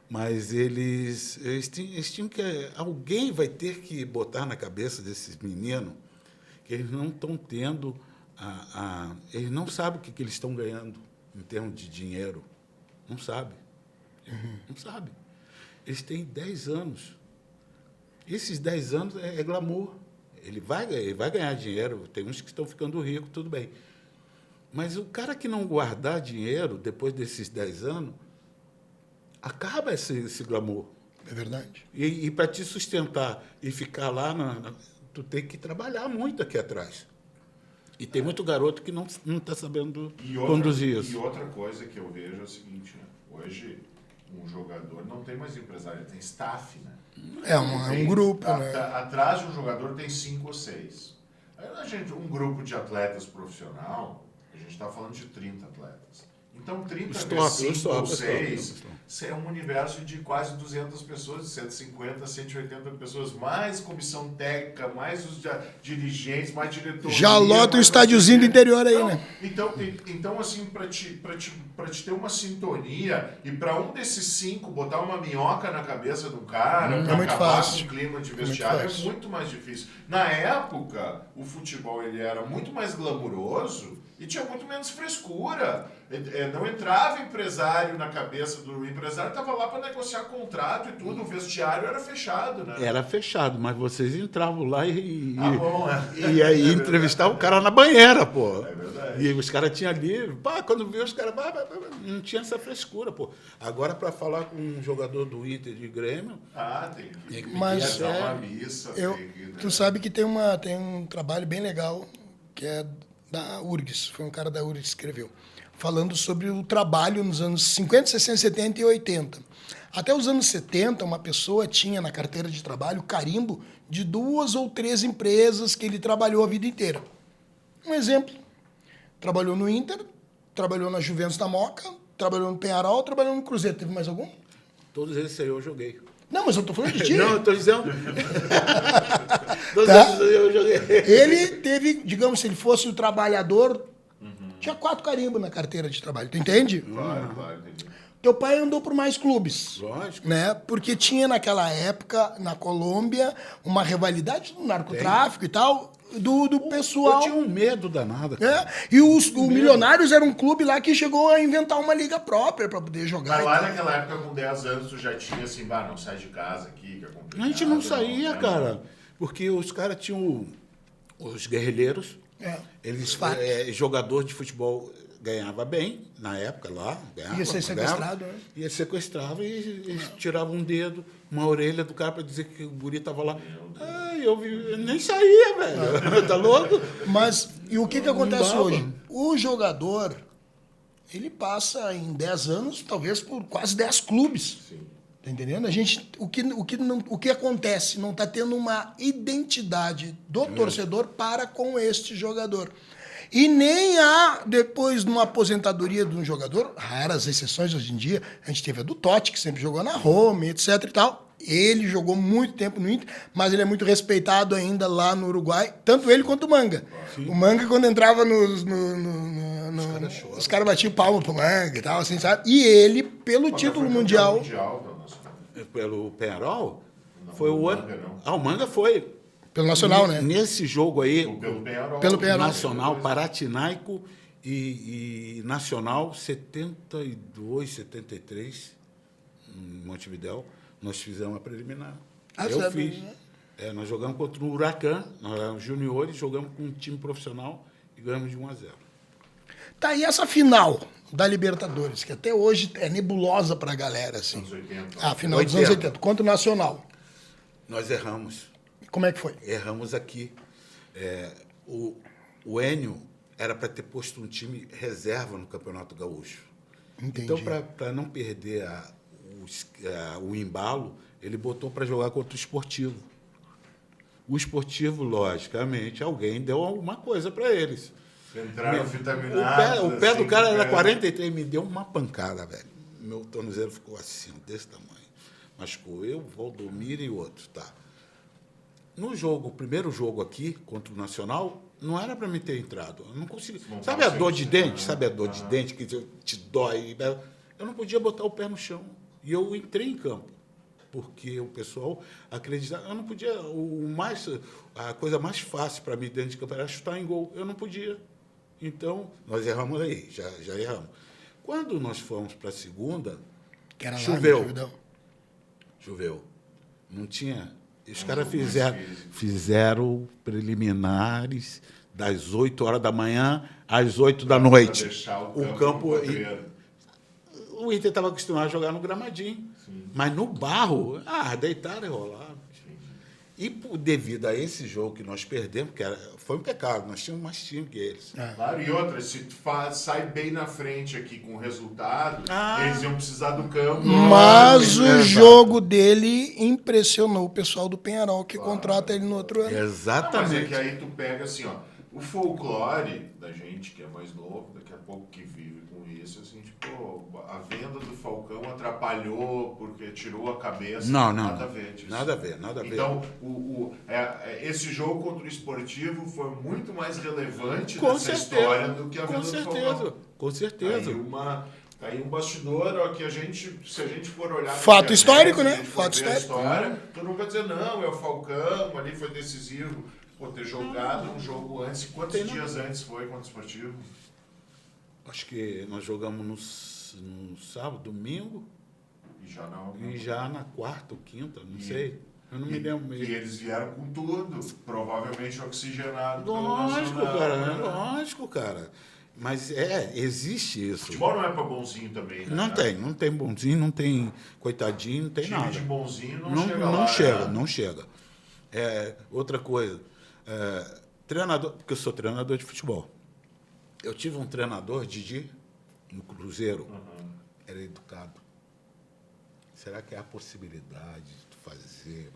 Mas eles tinham que... Alguém vai ter que botar na cabeça desses meninos que eles não estão tendo... eles não sabem o que eles estão ganhando em termos de dinheiro. Não sabem. Não sabem. Eles têm 10 anos. Esses 10 anos é glamour. Ele vai ganhar dinheiro, tem uns que estão ficando ricos, tudo bem. Mas o cara que não guardar dinheiro depois desses 10 anos, acaba esse glamour. É verdade. E para te sustentar e ficar lá, tu tem que trabalhar muito aqui atrás. E tem muito garoto que não está sabendo conduzir isso. E outra coisa que eu vejo é o seguinte, né? Hoje, um jogador não tem mais empresário, ele tem staff, né? É um grupo, né? Atrás de um jogador tem 5 ou 6. Um grupo de atletas profissional, a gente está falando de 30 atletas. Então, 30 vezes 5 ou 6 é um universo de quase 200 pessoas, de 150, 180 pessoas, mais comissão técnica, mais os dirigentes, mais diretores. Já lota o estádiozinho do interior aí, né? Então assim, para te ter uma sintonia e para um desses 5 botar uma minhoca na cabeça do cara, para acabar com o clima de vestiário, é muito mais difícil. Na época, o futebol ele era muito mais glamuroso e tinha muito menos frescura. não entrava empresário na cabeça do empresário, estava lá para negociar contrato e tudo, o vestiário era fechado, né? Era fechado, mas vocês entravam lá Bom, e aí entrevistavam o cara na banheira, pô. É verdade. E os caras tinham ali, pá, quando viu os caras, não tinha essa frescura, pô. Agora, para falar com um jogador do Inter de Grêmio, Tem que Mas dar uma missa. tu sabe que tem um trabalho bem legal que é da URGS, foi um cara da URGS que escreveu, falando sobre o trabalho nos anos 50, 60, 70 e 80. Até os anos 70, uma pessoa tinha na carteira de trabalho carimbo de 2 ou 3 empresas que ele trabalhou a vida inteira. Um exemplo, trabalhou no Inter, trabalhou na Juventus da Moca, trabalhou no Penharol, trabalhou no Cruzeiro. Teve mais algum? todos esses aí eu joguei. Não, mas eu tô falando de ti. Não, eu tô dizendo. Todos Tá. esses aí eu joguei. Ele teve, digamos, se ele fosse o trabalhador, tinha 4 carimbos na carteira de trabalho. Tu entende? Claro, entendi. Teu pai andou por mais clubes. Lógico. Né? Porque tinha naquela época, na Colômbia, uma rivalidade do narcotráfico e tal, do pessoal. Eu tinha um medo danado. Né? E o Milionários era um clube lá que chegou a inventar uma liga própria para poder jogar. Mas e lá tal. naquela época, com 10 anos, tu já tinha assim, não sai de casa aqui, que é complicado. A gente não saía, né? cara. Porque os caras tinham os guerrilheiros. É, Eles, FARC. jogador de futebol ganhava bem, na época lá. Ganhava, Ia ser sequestrado, né? Ia sequestrava e tirava um dedo, uma orelha do cara para dizer que o guri tava lá. Eu nem saía, velho. Tá louco? Mas, e o que Não acontece dava. hoje? O jogador, ele passa em 10 anos, talvez por quase 10 clubes. Sim. Tá entendendo? A gente, o que acontece? Não está tendo uma identidade do torcedor para com este jogador. E nem há, depois de uma aposentadoria de um jogador, raras exceções hoje em dia, a gente teve a do Totti, que sempre jogou na Roma, etc e tal. Ele jogou muito tempo no Inter, mas ele é muito respeitado ainda lá no Uruguai, tanto ele quanto o Manga. O Manga, quando entrava os caras batiam palma pro Manga e tal, assim, sabe? E ele, pelo Mas título foi mundial... mundial pelo Nacional. Pelo Penharol? Não, Foi o o ano. Manga não. Ah, o Manga foi. Pelo Nacional, né? Nesse jogo aí, Pelo Penharol. Pelo Penharol. Nacional, Panathinaiko e Nacional 72, 73, em Montevidéu, nós fizemos a preliminar. Ah, Eu sabe, fiz. né? Nós jogamos contra o Huracan, nós éramos juniores, jogamos com um time profissional e ganhamos de 1-0. Tá aí essa final da Libertadores, que até hoje é nebulosa pra galera, assim. Anos 80. A final dos anos 80. 80, contra o Nacional. Nós erramos. Como é que foi? Erramos aqui. O Enio era para ter posto um time reserva no Campeonato Gaúcho. Entendi. Então, para não perder o embalo, ele botou para jogar contra o Esportivo. O Esportivo, logicamente, alguém deu alguma coisa para eles. Entraram vitaminados. O pé do assim, cara era né? 43, me deu uma pancada, velho. Meu tornozelo ficou assim, desse tamanho. Machucou eu, Valdomiro e outro, tá. No jogo, o primeiro jogo aqui, contra o Nacional, não era para mim ter entrado. Eu não consegui. Não Sabe a tava dor de sentindo, dente? né? Sabe a dor de dente que te dói? Eu não podia botar o pé no chão. E eu entrei em campo. Porque o pessoal acreditava. Eu não podia. A coisa mais fácil para mim dentro de campo era chutar em gol. Eu não podia. Então, nós erramos aí, já erramos. Quando nós fomos para a segunda, Que era lá, choveu. né, Juvidão? Choveu. Não tinha. Os Um caras jogo mais fizeram preliminares das 8 horas da manhã às 8 da noite. Pra deixar O campo. inteiro. O Inter estava acostumado a jogar no gramadinho. Mas no barro, deitaram e rolaram. E devido a esse jogo que nós perdemos, foi um pecado, nós tínhamos mais time que eles. Claro, e outra, se tu sai bem na frente aqui com o resultado, eles iam precisar do campo. Mas o Exato. jogo dele impressionou o pessoal do Penharol, que contrata ele no outro ano. Não, mas é Exatamente. que aí tu pega assim, ó, o folclore da gente que é mais novo, daqui a pouco que vive com isso, assim, tipo, a venda do Falcão atrapalhou porque tirou a cabeça. Não. Nada a ver disso. Nada a ver, nada a ver. Então, esse jogo contra o Esportivo foi muito mais relevante Com nessa certeza. história do que a Com venda do certeza. Falcão. Com certeza. Aí um bastidor, ó, que se a gente for olhar... Fato na internet, histórico, se a né? gente for Fato ver a histórico. história, todo mundo vai dizer, não, é o Falcão, ali foi decisivo. Pô, ter jogado um jogo antes, quantos dias antes foi contra o Esportivo? Acho que nós jogamos no sábado, domingo, E já não. e já na quarta ou quinta, não sei. Eu não me lembro E mesmo. eles vieram com tudo, provavelmente oxigenado. pelo Lógico, Nacional, cara, né? lógico, cara. Mas existe isso. Futebol não é pra bonzinho também, né? Não tem bonzinho, não tem coitadinho, não tem Time nada. de bonzinho não, Não, chega não lá. chega, né? não chega. Outra coisa, treinador, porque eu sou treinador de futebol. Eu tive um treinador, Didi, no Cruzeiro, era educado. Será que há a possibilidade de tu fazer?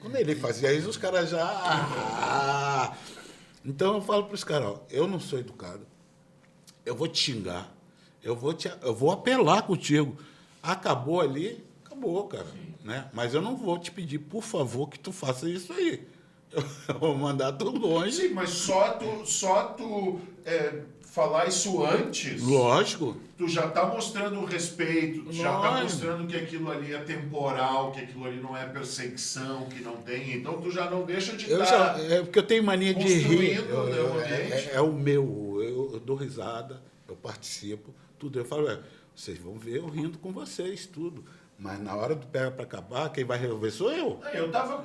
Quando ele fazia isso, os caras já... Então eu falo para os caras, ó, eu não sou educado, eu vou te xingar, eu vou apelar contigo. Acabou ali, acabou, cara. Né? Mas eu não vou te pedir, por favor, que tu faça isso aí. Eu vou mandar tu longe. Sim, mas só tu falar isso antes, Lógico. tu já tá mostrando respeito, tu já tá Lógico. mostrando que aquilo ali é temporal, que aquilo ali não é perseguição, que não tem. Então tu já não deixa de estar. Porque eu tenho mania de rir. construindo, né, o ambiente. É o meu. Eu dou risada, eu participo, tudo. Eu falo, vocês vão ver eu rindo com vocês, tudo. Mas na hora do pega para acabar, quem vai resolver sou eu. Eu tava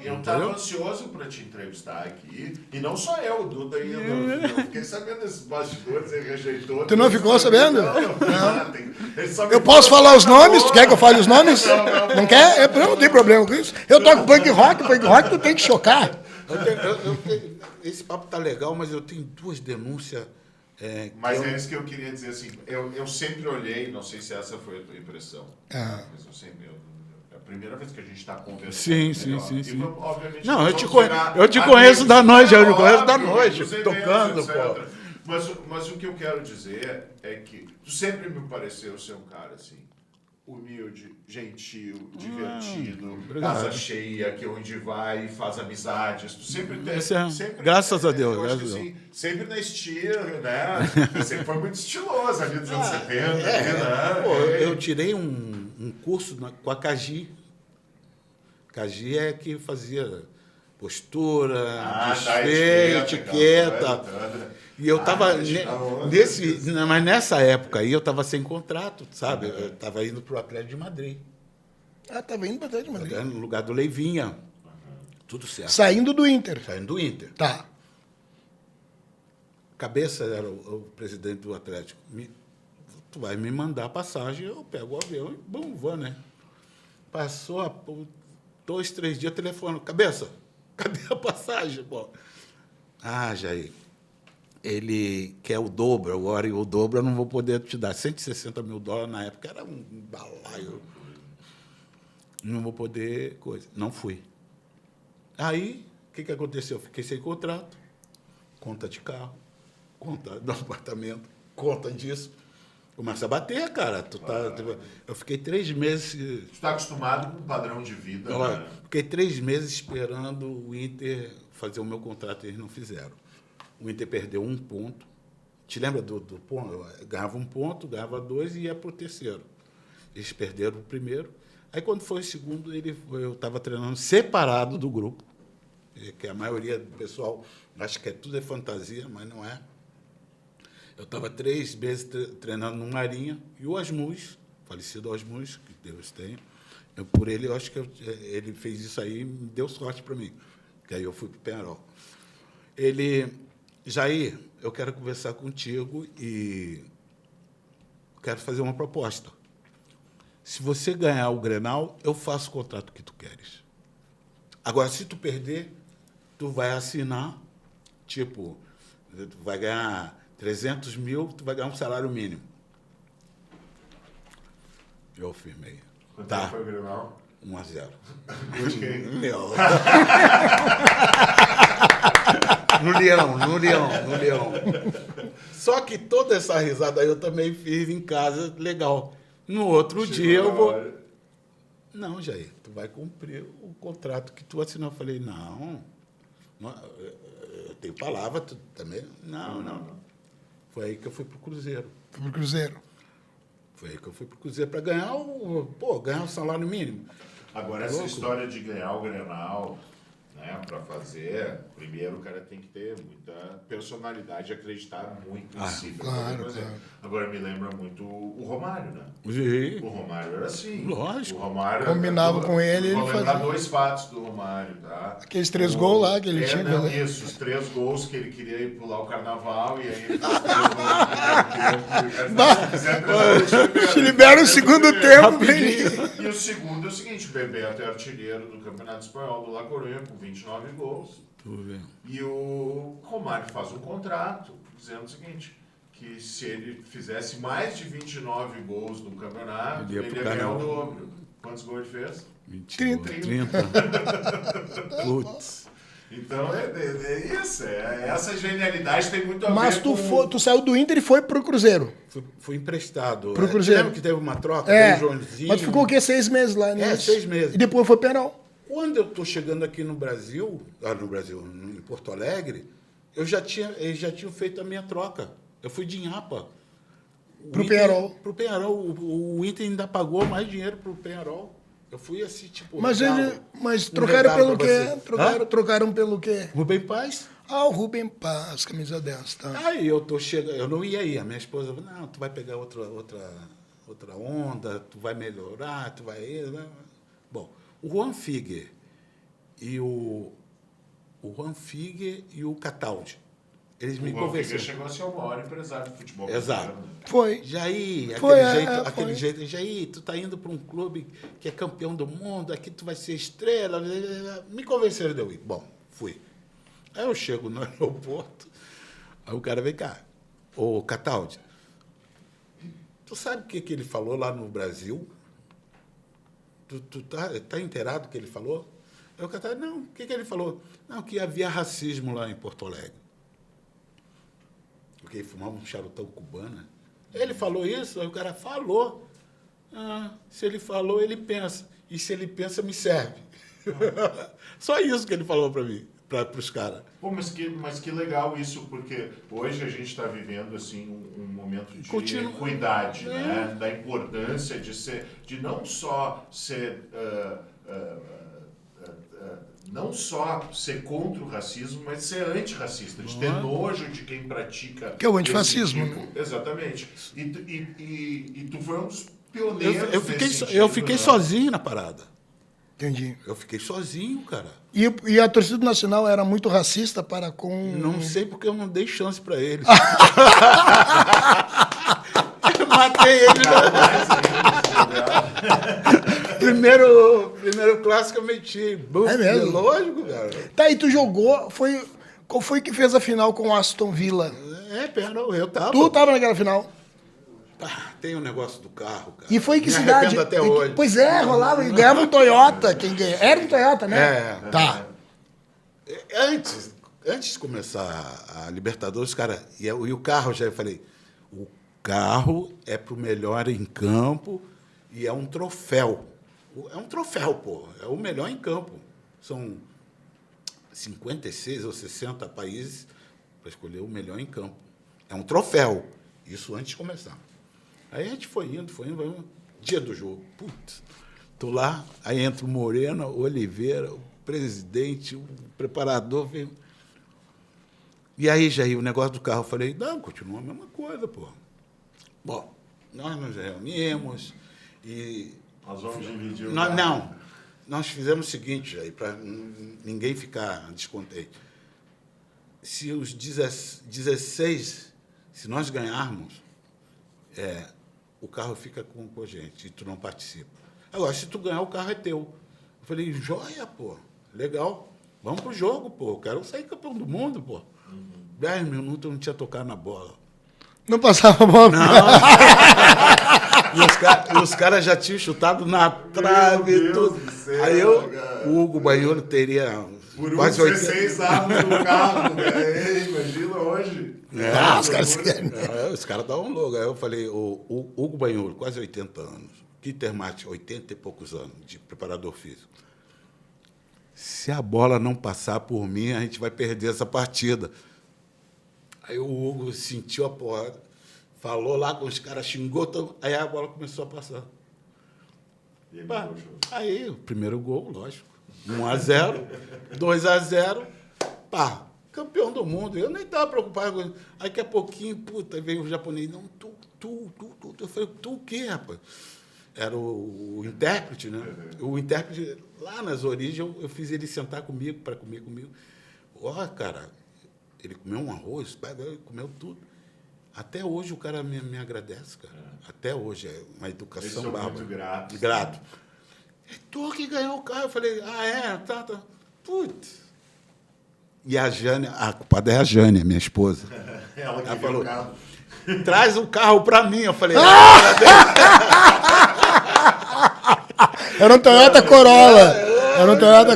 ansioso para te entrevistar aqui. E não só eu, o Duda ainda. Eu fiquei sabendo desses bastidores, ele rejeitou. Tu não ficou sabendo? Não. Eu posso falar os nomes? Tu quer que eu fale os nomes? Não quer? Eu não tenho problema com isso. Eu toco punk rock tu tem que chocar. Esse papo tá legal, mas eu tenho duas denúncias. Mas é isso que eu queria dizer assim. Eu sempre olhei, não sei se essa foi a tua impressão. Mas eu sempre. É a primeira vez que a gente está conversando. Sim. Obviamente, Não, eu te conheço conheço da noite, tocando, pô. Mas o que eu quero dizer é que tu sempre me pareceu ser um cara assim, humilde, gentil, divertido, casa cheia, que onde vai faz amizades. Tu sempre tem. Graças a Deus, Eu acho graças que, a Deus. assim, sempre na estilo, né? Você sempre foi muito estiloso ali dos anos 70. Né? Pô, eu tirei um curso com a Cagi. Cagi é que fazia postura, etiqueta. E eu estava mas nessa época aí eu estava sem contrato, sabe? Eu estava indo para o Atlético de Madrid. Tava indo pra trás de Madrid. No lugar do Leivinha. Tudo certo. Saindo do Inter. Saindo do Inter. Tá. Cabeça era o presidente do Atlético. Tu vai me mandar a passagem, eu pego o avião e vou, né? Passou 2, 3 dias, telefone. Cabeça, cadê a passagem, pô? Jair, ele quer o dobro agora, e o dobro eu não vou poder te dar. $160 mil na época era um balaio. Não vou poder coisa. Não fui. Aí, o que aconteceu? Eu fiquei sem contrato, conta de carro, conta do apartamento, conta disso. Começa a bater, cara. Eu fiquei 3 meses... Tu está acostumado com um padrão de vida. Né? Fiquei 3 meses esperando o Inter fazer o meu contrato e eles não fizeram. O Inter perdeu 1 ponto. Te lembra do ponto? Eu ganhava 1 ponto, ganhava 2 e ia para o terceiro. Eles perderam o primeiro. Aí, quando foi o segundo, eu estava treinando separado do grupo, que a maioria do pessoal acha que tudo é fantasia, mas não é. Eu estava 3 meses treinando no Marinha, e o Asmus, falecido Asmus, que Deus tenha, por ele, eu acho que ele fez isso aí e me deu sorte para mim, que aí eu fui para o Penharol. Jair, eu quero conversar contigo e quero fazer uma proposta. Se você ganhar o Grenal, eu faço o contrato que tu queres. Agora, se tu perder, tu vai assinar, tu vai ganhar 300 mil, tu vai ganhar um salário mínimo. Eu firmei. Quanto foi o Grenal? 1-0. De quem? Meu. No Leão. Só que toda essa risada aí eu também fiz em casa, legal. No outro dia eu vou... Não, Jair, tu vai cumprir o contrato que tu assinou. Eu falei, não, eu tenho palavra, tu também? Não. Foi aí que eu fui pro Cruzeiro. Foi aí que eu fui pro Cruzeiro para ganhar o salário mínimo. Agora, essa história de ganhar o Grenal, né, né? Para fazer, primeiro o cara tem que ter muita personalidade e acreditar muito em si. pra poder claro, fazer. claro. Agora me lembra muito o Romário, né? Sim. O Romário era assim. Lógico. O Romário Combinava com ele, ele vou lembrar fazia. 2 fatos do Romário, tá? Aqueles 3 gols lá que ele tinha, Não, né? isso, os 3 gols que ele queria ir pular o carnaval e aí ele fez 3 gols. Se libera o segundo tempo, Belinho. E o segundo é o seguinte, o Bebeto é artilheiro do Campeonato Espanhol do La Coruña com 29 gols. E o Romário faz um contrato dizendo o seguinte, que se ele fizesse mais de 29 gols no campeonato, Ele ia ele pro ia ganhar o carnaval. dobro. Quantos gols ele fez? 30. Putz. Então é isso, essa genialidade tem muito a Mas ver com... tu saiu do Inter e foi pro Cruzeiro. Fui emprestado. Pro Cruzeiro. Lembra que teve uma troca? É. Veio o Joãozinho. Mas tu ficou o quê? 6 meses lá, né? 6 meses. E depois foi Penal. Quando eu estou chegando aqui no Brasil, em Porto Alegre, eles já tinham feito a minha troca. Eu fui de Inhapa. Pro Penharol. Pro Penharol. O Inter ainda pagou mais dinheiro pro Penharol. Eu fui assim, tipo... Mas, regalo. mas Um trocaram regalo pelo pra quê? você. Trocaram pelo quê? Rubem Paz. Ah, o Rubem Paz, camisa 10, tá? Aí eu tô chegando, eu não ia ir. A minha esposa falou, não, tu vai pegar outra onda, tu vai melhorar, tu vai ir. Né? Bom, o Juan Figuer e o Cataldi, eles me O Juan Figuer convenceram. chegou a ser o maior empresário de futebol. Exato. brasileiro, né? Foi. Jair, Foi, aquele foi. jeito, Jair, tu tá indo para um clube que é campeão do mundo, aqui tu vai ser estrela. Me convenceram de eu ir. Bom, fui. Aí eu chego no aeroporto, aí o cara vem cá, ô Cataldi, tu sabe o que ele falou lá no Brasil? Tu tá inteirado do que ele falou? Aí o Cataldi, não, o que ele falou? Não, que havia racismo lá em Porto Alegre. Porque fumava um charutão cubano. Ele falou isso, aí o cara falou. Ah, se ele falou, ele pensa. E se ele pensa, me serve. Só isso que ele falou para mim, para os caras. Pô, mas que legal isso, porque hoje a gente está vivendo assim um momento de equidade, né? Da importância de não só ser não só ser contra o racismo, mas ser antirracista, de ter nojo de quem pratica. Que é o antifascismo, esse tipo. né? Exatamente. E tu foi um dos pioneiros. Eu fiquei sozinho na parada. Entendi. Eu fiquei sozinho, cara. E a torcida do Nacional era muito racista para com... Não sei porque eu não dei chance para eles. Eu matei eles. Primeiro clássico eu meti. É mesmo? Lógico, cara. Tá, e tu jogou, qual foi que fez a final com o Aston Villa? Eu tava. Tu tava naquela final? Tem um negócio do carro, cara. E foi em que Me cidade? arrependo até hoje. Pois é, rolava, e ganhava um Toyota, quem ganha. Era um Toyota, né? É. Tá. Antes de começar a Libertadores, cara, e o carro, já eu falei, o carro é pro melhor em campo e é um troféu. É um troféu, pô. É o melhor em campo. São 56 ou 60 países para escolher o melhor em campo. É um troféu. Isso antes de começar. Aí a gente foi indo. Dia do jogo. Putz, tô lá, aí entra o Moreno, o Oliveira, o presidente, o preparador. Veio. E aí, Jair, o negócio do carro, eu falei, não, continua a mesma coisa, pô. Bom, nós nos reunimos e... Nós vamos dividir o Nós fizemos o seguinte, Jair, para ninguém ficar descontente. Se os 16, se nós ganharmos, o carro fica com a gente e tu não participa. Agora, se tu ganhar, o carro é teu. Eu falei, joia, pô, legal. Vamos pro jogo, pô. Eu quero sair campeão do mundo, pô. 10 minutos eu não tinha tocado na bola. Não passava a bola? E os caras já tinham chutado na trave e tudo. Aí o Hugo Banholo teria por quase 16 anos no carro, né? Imagina hoje. Os caras estavam loucos. Aí eu falei, o Hugo Banholo, quase 80 anos. Kitter Mate, 80 e poucos anos, de preparador físico. Se a bola não passar por mim, a gente vai perder essa partida. Aí o Hugo sentiu a porrada, falou lá com os caras, xingou, aí a bola começou a passar. Aí o primeiro gol, lógico. 1-0, 2-0, pá, campeão do mundo. Eu nem estava preocupado com isso. Aí, daqui a pouquinho, puta, veio o japonês. Não, tu. Eu falei, tu o quê, rapaz? Era o intérprete, né? O intérprete, lá nas origens, eu fiz ele sentar comigo, para comer comigo. Ó, cara, ele comeu um arroz, ele comeu tudo. Até hoje o cara me agradece, cara. Até hoje, é uma educação bárbara. Muito grato. Grato. É tu que ganhou o carro. Eu falei, tá. Putz. E a Jânia, a culpada é a Jânia, minha esposa. Ela que Ela falou, falou, o carro. traz o carro para mim. Eu falei, Era um Toyota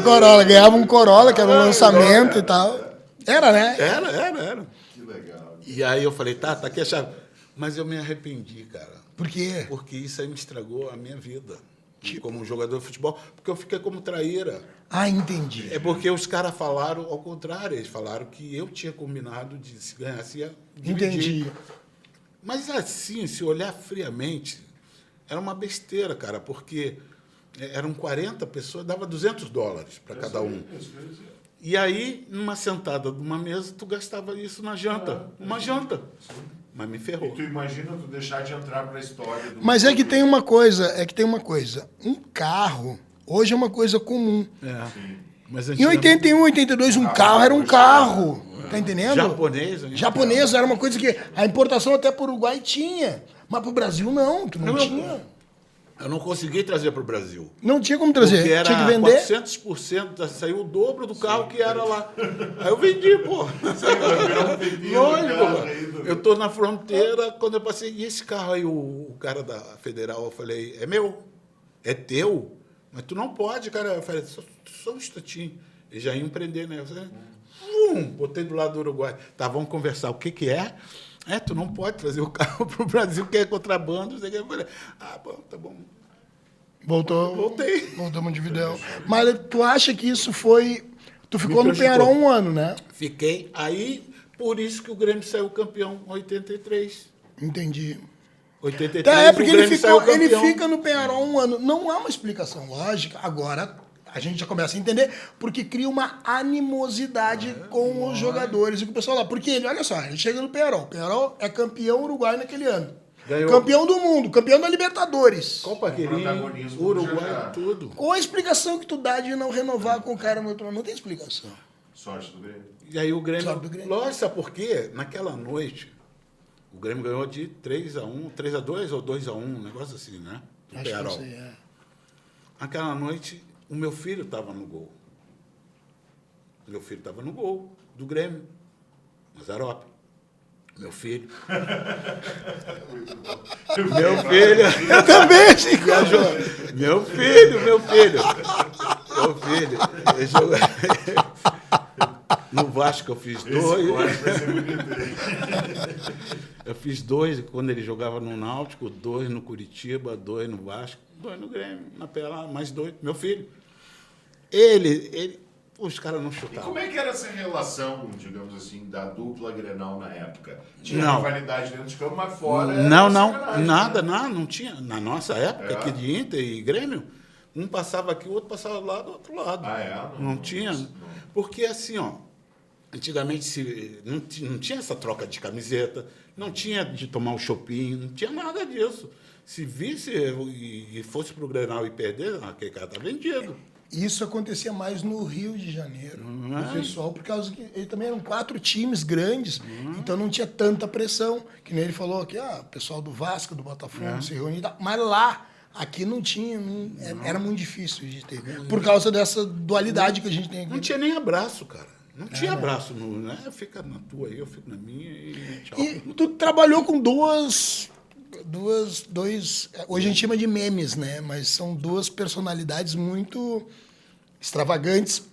Corolla. Ganhava um Corolla, que era um lançamento e tal. Era, né? Era. Que legal. E aí eu falei, tá aqui a chave. Mas eu me arrependi, cara. Por quê? Porque isso aí me estragou a minha vida. Como jogador de futebol. Porque eu fiquei como traíra. Ah, entendi. É porque os caras falaram ao contrário. Eles falaram que eu tinha combinado de se ganhasse, ia dividir. Entendi. Mas assim, se olhar friamente, era uma besteira, cara. Porque eram 40 pessoas, dava $200 para cada um. E aí, numa sentada de uma mesa, tu gastava isso na janta. Uma janta. Mas me ferrou. E tu imagina tu deixar de entrar para a história do... Mas é que tem uma coisa. Um carro, hoje é uma coisa comum. Mas Em 81, 82, um carro era um carro. Tá entendendo? Japonês. Japonês era uma coisa que a importação até para o Uruguai tinha. Mas para o Brasil não, tu não tinha. Eu não consegui trazer para o Brasil. Não tinha como trazer, Porque era tinha que vender. 400%, saiu o dobro do carro que era lá. Aí eu vendi, pô. Lógico, eu tô na fronteira, quando eu passei, e esse carro aí, o cara da Federal, eu falei, é meu, é teu, mas tu não pode, cara. Eu falei, só um instantinho. Eles já iam prender, né? Eu falei, botei do lado do Uruguai. Tá, vamos conversar, o que é? Tu não pode trazer o carro para o Brasil, que é contrabando. Eu falei, bom, tá bom. Voltei. Voltou Montevidéu. Mas tu acha que isso foi... Tu ficou no Penharol um ano, né? Fiquei. Aí, por isso que o Grêmio saiu campeão em 83. Entendi. 83, Porque o Grêmio saiu campeão. ele fica no Penharol um ano. não há uma explicação lógica. Agora, a gente já começa a entender, porque cria uma animosidade com os jogadores e com o pessoal lá. Porque ele, olha só, ele chega no Penharol. O Penharol é campeão uruguaio naquele ano. Ganhou. Campeão do mundo, campeão da Libertadores. Copa Querim, protagonismo do Uruguai, Jajá. tudo. Qual a explicação que tu dá de não renovar com o cara no outro ano? Não tem explicação. Sorte do Grêmio. E aí o Grêmio... Sorte do Grêmio. Lógico, sabe por quê? Naquela noite, o Grêmio ganhou de 3-1, 3-2 ou 2-1, um negócio assim, né? Do Acho que Penharol. não sei, é. Naquela noite, o meu filho estava no gol. Meu filho estava no gol do Grêmio, Mazarope. Meu filho. Meu filho. Eu também, Chico. Viajou. Meu filho. Ele jogou... No Vasco eu fiz Esse dois. corte vai ser bonito. Eu fiz 2 quando ele jogava no Náutico, 2 no Curitiba, 2 no Vasco, 2 no Grêmio, na PLA, mais 2. Meu filho. Os caras não E chutavam. como é que era essa relação, digamos assim, da dupla Grenal na época? Tinha Não. rivalidade dentro de campo, mas fora... Não, era sacanagem, nada, né? não tinha. Na nossa época, aqui de Inter e Grêmio, um passava aqui, o outro passava lá do outro lado. Ah, é? Não tinha. Porque assim, ó, antigamente não tinha essa troca de camiseta, não tinha de tomar um shopping, não tinha nada disso. Se visse e fosse pro Grenal e perder, aquele cara tá vendido. Isso acontecia mais no Rio de Janeiro. Não é? O pessoal, por causa que ele também eram 4 times grandes, então não tinha tanta pressão. Que nem ele falou aqui, o pessoal do Vasco, do Botafogo, se reunia. Mas lá, aqui não tinha, era muito difícil de ter. Por causa dessa dualidade que a gente tem aqui. Não tinha nem abraço, cara. Não tinha abraço. Né? Fica na tua aí, eu fico na minha e tchau. E tu trabalhou com dois, hoje a gente chama de memes, né? Mas são 2 personalidades muito extravagantes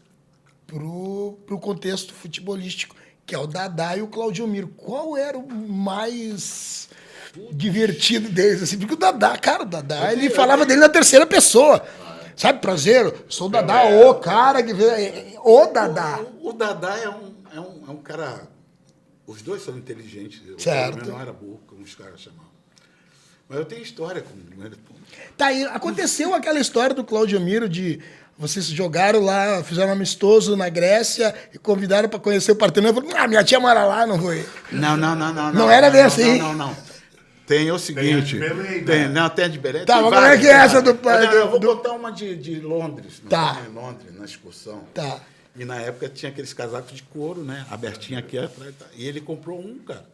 pro contexto futebolístico, que é o Dadá e o Claudio Miro. Qual era o mais divertido deles? Assim? Porque o Dadá, ele falava dele na terceira pessoa. Sabe, prazer, sou o Dadá, o cara que vê. O Dadá. O Dadá é um cara. Os dois são inteligentes. Certo. Eu não era burro, como os caras chamavam. Mas eu tenho história com ele. Tá aí, aconteceu aquela história do Claudio Miro de Vocês jogaram lá, fizeram um amistoso na Grécia e convidaram para conhecer o Partenon. Eu falei, minha tia mora lá, não foi? Não. Não era bem assim? Não. Tem o seguinte. Tem a de Belém, tem, né? não, tem a de Belém. Tá, tem mas como é várias, que é tem essa do várias. pai? Eu vou contar uma de Londres. Nós Tá. estávamos em Londres, na excursão. Tá. E na época tinha aqueles casacos de couro, né? Abertinho aqui atrás. E ele comprou um, cara.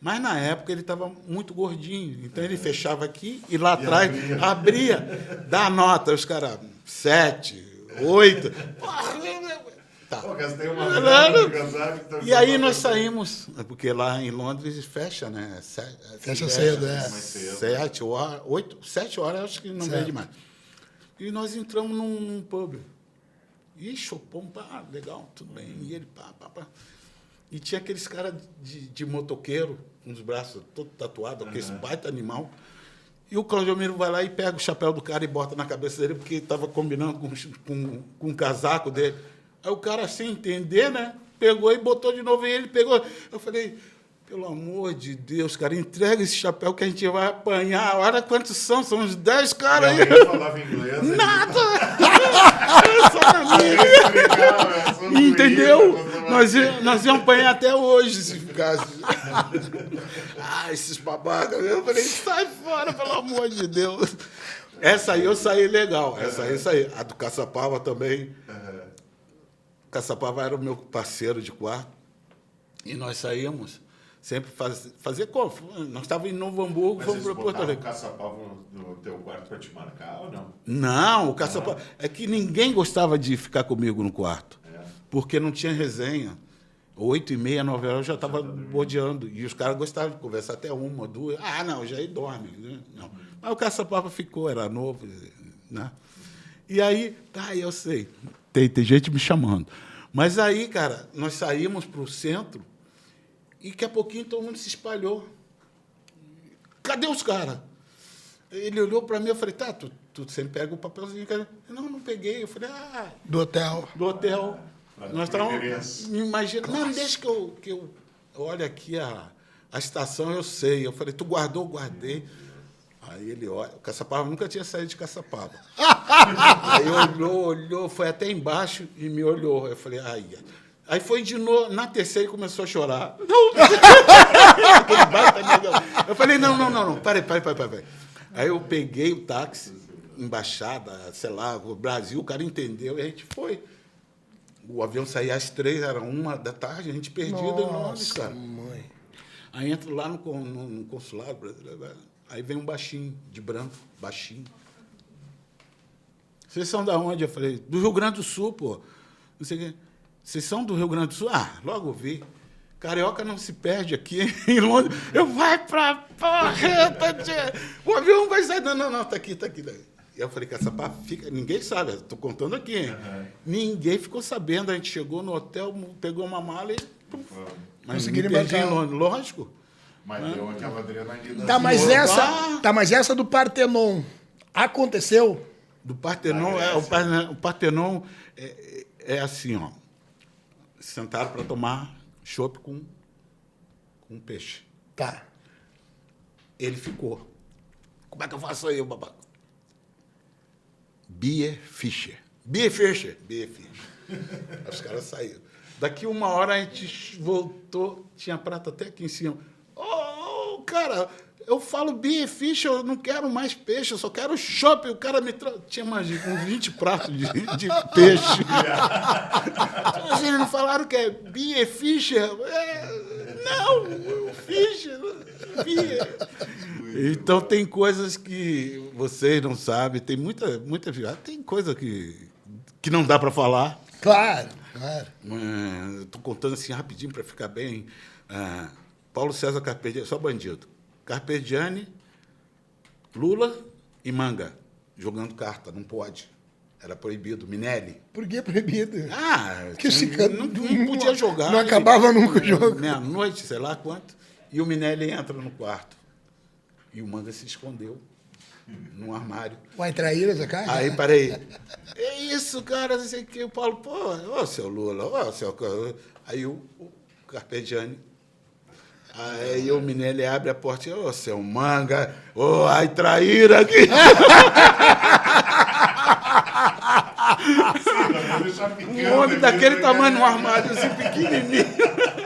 Mas na época ele estava muito gordinho. Então ele fechava aqui e lá atrás abria. Dá a nota. Os caras, 7, 8. Tá. Pô, gastei uma grana no casaco. Então E aí nós saímos, porque lá em Londres fecha, né? Fecha cedo, é. Mais cedo. 7 horas, 8, 7 horas, acho que não Certo. é demais. E nós entramos num pub. E chopamos, pá, legal, tudo bem. E ele, pá. E tinha aqueles caras de motoqueiro, com os braços todo tatuados, aquele baita animal. E o Claudiomiro vai lá e pega o chapéu do cara e bota na cabeça dele, porque estava combinando com o casaco dele. Aí o cara, sem entender, né? Pegou e botou de novo, e ele pegou. Eu falei, pelo amor de Deus, cara, entrega esse chapéu que a gente vai apanhar. Olha quantos são uns 10 caras aí. Alguém falava inglês. Nada! Só na minha. Entendeu? Nós íamos apanhar até hoje se ficasse. Esses babacas. Eu falei, sai fora, pelo amor de Deus. Essa aí eu saí legal. Essa aí eu saí. A do Caçapava também. Caçapava era o meu parceiro de quarto. E nós saíamos sempre fazer como? Nós estávamos em Novo Hamburgo, Mas fomos eles para Porto botavam o Alegre. caça-pau no teu quarto para te marcar ou não? Não, o Caçapava... É que ninguém gostava de ficar comigo no quarto. Porque não tinha resenha. 8h30, 9 horas eu já estava bordeando. E os caras gostavam de conversar até 1, 2. Não, já aí dorme. Né? Não. Mas o Caçapava ficou, era novo. Né? E aí, eu sei. Tem gente me chamando. Mas aí, cara, nós saímos para o centro e daqui a pouquinho todo mundo se espalhou. Cadê os caras? Ele olhou para mim e eu falei, tu sempre pega o papelzinho. Cara. Não peguei. Eu falei, Do hotel. do hotel. Nós estávamos. interesse. Imagina. Não, deixa que eu olhe aqui a estação, eu sei. Eu falei, tu guardou? Guardei. Aí ele olha. O Caçapava nunca tinha saído de Caçapava. Aí olhou, foi até embaixo e me olhou. Eu falei, Aí foi de novo. Na terceira ele começou a chorar. Aquele baita negão. Eu falei, não. Peraí. Aí eu peguei o táxi, embaixada, sei lá, o Brasil, o cara entendeu e a gente foi. O avião saía às 3, era 1 da tarde, a gente perdido em Londres, cara. Mãe. Aí entro lá no consulado brasileiro, aí vem um baixinho, de branco, baixinho. Vocês são da onde? Eu falei, do Rio Grande do Sul, pô. Não sei o quê. Vocês são do Rio Grande do Sul? Logo vi. Carioca não se perde aqui em Londres. Eu vai pra porreta, o avião vai sair. Não, tá aqui. E eu falei, Caçapava, ninguém sabe, estou contando aqui, hein? Ninguém ficou sabendo, a gente chegou no hotel, pegou uma mala e... Mas Conseguiram me perdi em embarcar. Londres, lógico. Mas deu aquela adrenalina. Tá, mas essa do Partenon aconteceu? Do Partenon, o Partenon é assim, ó. Sentaram para tomar chopp com peixe. Tá. Ele ficou. Como é que eu faço aí, babaca? Beer Fischer. Os caras saíram. Daqui 1 hora a gente voltou, tinha prata até aqui em cima. Cara, eu falo Beer Fischer, eu não quero mais peixe, eu só quero chopp. O cara me tinha mais uns 20 pratos de peixe. Mas eles não falaram que é Beer Fischer? Não, Fischer. Beer. Então, tem coisas que vocês não sabem, tem muita tem coisa que não dá para falar. Claro. Estou contando assim rapidinho para ficar bem. Paulo César Carpegiani, só bandido. Carpegiani, Lula e Manga, jogando carta, não pode. Era proibido. Minelli. Por que proibido? Que não podia jogar. Não acabava nunca o jogo. Meia-noite, sei lá quanto. E o Minelli entra no quarto. E o Manga se escondeu num armário. Vai trair essa cara? Aí, parei. É isso, cara, não sei o que. O Paulo, seu Lula, seu... Aí o Carpegiani. Aí o Minelli abre a porta e, seu Manga, traíra aqui. Um homem daquele tamanho no armário, assim, pequenininho.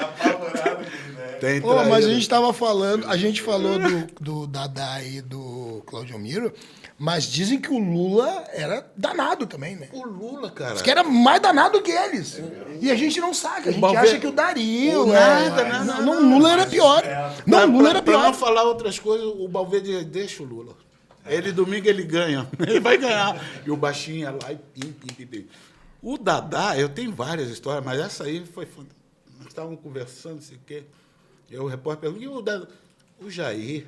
Apavorado com ideia. Tem Pô, mas a traíra. gente tava falando, a gente falou do Dadá e do Claudio Miro, mas dizem que o Lula era danado também, né? O Lula, cara. Diz que era mais danado que eles. E a gente não saca, a gente Balve- acha que o Dario. Nada, Não, Lula era pior. Não, o Lula era Pra não pior. falar outras coisas, o Balverde deixa o Lula. Ele, domingo, ele ganha. Ele vai ganhar. E o baixinho ia lá e pim. O Dadá, eu tenho várias histórias, mas essa aí foi... Nós estávamos conversando, não sei o quê. E o repórter perguntou, e o Dadá? O Jair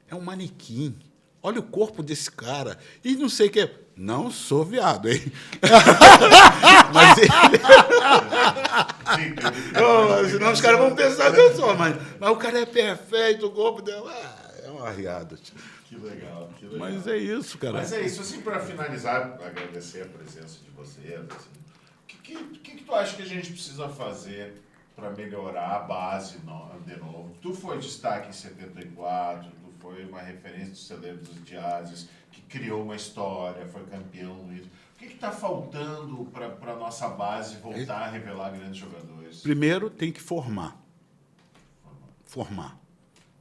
é um manequim. Olha o corpo desse cara. E não sei o quê. Não sou viado, hein? Mas ele... senão os caras vão pensar que eu sou, mas o cara é perfeito, o corpo dele... é um arriado. Que legal, que legal. Mas é isso, cara. Mas é isso, assim, para finalizar, agradecer a presença de vocês. Assim, o que tu acha que a gente precisa fazer para melhorar a base de novo? Tu foi destaque em 74, tu foi uma referência do celeiro dos Diazes, que criou uma história, foi campeão no Inter. O que está faltando para a nossa base voltar a revelar grandes jogadores? Primeiro, tem que formar. Formar.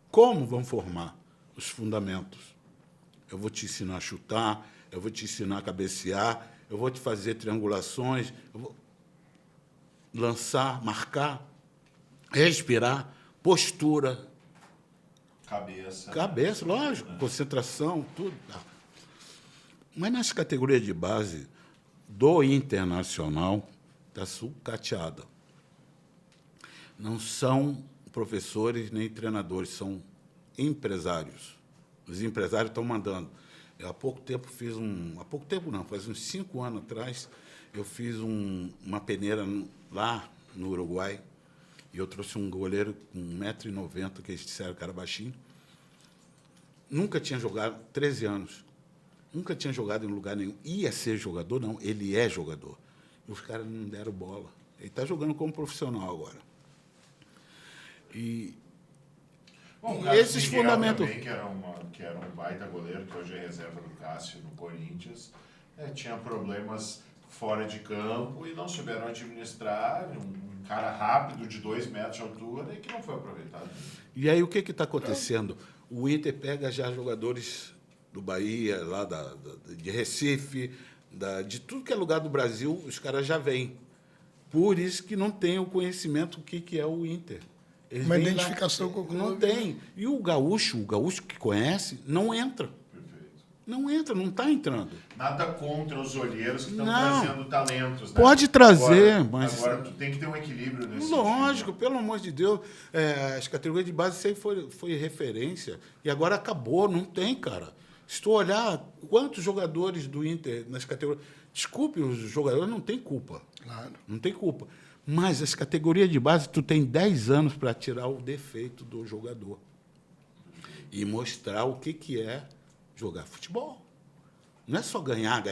Como vamos formar? Os fundamentos. Eu vou te ensinar a chutar, eu vou te ensinar a cabecear, eu vou te fazer triangulações, eu vou lançar, marcar, respirar, postura. Cabeça, lógico, concentração, tudo. Mas nas categorias de base do Internacional, está sucateada. Não são professores nem treinadores, são empresários. Os empresários estão mandando. Eu, há pouco tempo, faz uns 5 anos atrás, eu fiz uma peneira lá no Uruguai, e eu trouxe um goleiro com 1,90 m, que eles disseram que era baixinho. Nunca tinha jogado, 13 anos. Nunca tinha jogado em lugar nenhum. Ia ser jogador? Não, ele é jogador. E os caras não deram bola. Ele está jogando como profissional agora. E Bom, esses fundamentos... Também, que era um baita goleiro, que hoje é reserva do Cássio no Corinthians, tinha problemas fora de campo e não souberam administrar, um cara rápido de 2 metros de altura e que não foi aproveitado. E aí o que está acontecendo? O Inter pega já jogadores do Bahia, lá de Recife, de tudo que é lugar do Brasil, os caras já vêm. Por isso que não tem o conhecimento do que é o Inter. Eles Uma vêm lá, identificação com o clube. não tem. E o gaúcho que conhece, não entra. Perfeito. Não entra, não está entrando. Nada contra os olheiros que estão Não. trazendo talentos. Né? Pode trazer, agora, mas... Agora tu tem que ter um equilíbrio nesse Lógico, sentido. pelo amor de Deus. As categorias de base sempre foi referência. E agora acabou, não tem, cara. Se tu olhar quantos jogadores do Inter nas categorias... Desculpe, os jogadores não têm culpa. Claro. Não tem culpa. Mas as categorias de base, tu tem 10 anos para tirar o defeito do jogador. E mostrar o que é jogar futebol. Não é só ganhar.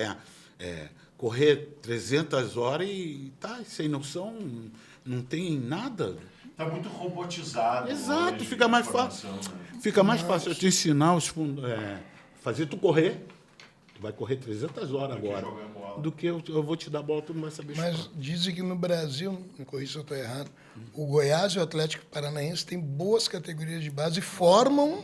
Correr 300 horas e tá sem noção, não tem nada. Está muito robotizado. Exato, hoje, fica a mais informação, fácil. né? Fica mais fácil eu te ensinar fazer tu correr. Tu vai correr 300 horas Do que agora. jogar bola. Do que eu vou te dar bola, tu não vai saber chutar. Mas dizem que no Brasil, me corrija se eu estou errado, o Goiás e o Atlético Paranaense têm boas categorias de base e formam,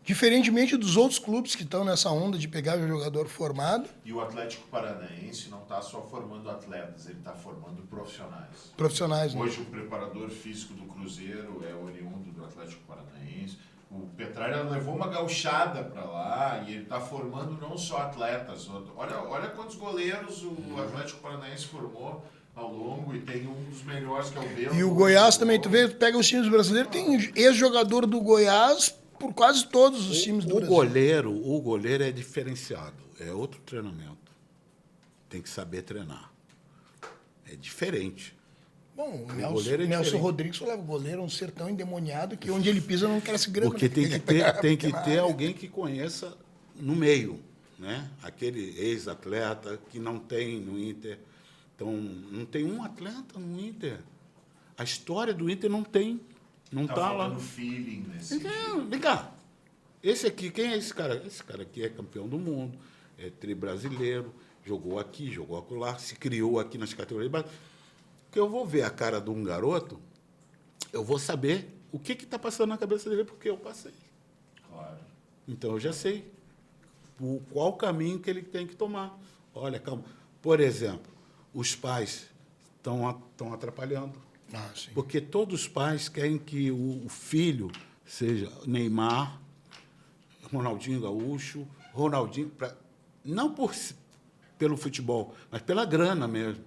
diferentemente dos outros clubes que estão nessa onda de pegar o jogador formado, E o Atlético Paranaense não está só formando atletas, ele está formando profissionais. profissionais. Né? Hoje o preparador físico do Cruzeiro é oriundo do Atlético Paranaense. O Petralha levou uma gauchada para lá e ele está formando não só atletas. Olha quantos goleiros o Atlético Paranaense formou ao longo e tem um dos melhores que é o Bento. E o Goiás também, tu vê, pega os times brasileiros, tem ex-jogador do Goiás por quase todos os times do Brasil. O goleiro é diferenciado, é outro treinamento. Tem que saber treinar. É diferente. Bom, o goleiro é Nelson diferente. Rodrigues leva o goleiro, um ser tão endemoniado que onde ele pisa não cresce grama. Porque né? tem que pegar ter área. alguém que conheça no meio, né? Aquele ex-atleta que não tem no Inter. Então, não tem um atleta no Inter. A história do Inter não tem. Não está lá. faltando feeling nesse Não, vem cá. Esse aqui, quem é esse cara? Esse cara aqui é campeão do mundo, é tri brasileiro, jogou aqui, jogou acolá, se criou aqui nas categorias de base. Porque eu vou ver a cara de um garoto, eu vou saber o que está passando na cabeça dele, porque eu passei. Claro. Então, eu já sei qual caminho que ele tem que tomar. Olha, calma. Por exemplo, os pais estão atrapalhando. Ah, sim. Porque todos os pais querem que o filho seja Neymar, Ronaldinho Gaúcho, Ronaldinho... não pelo futebol, mas pela grana mesmo.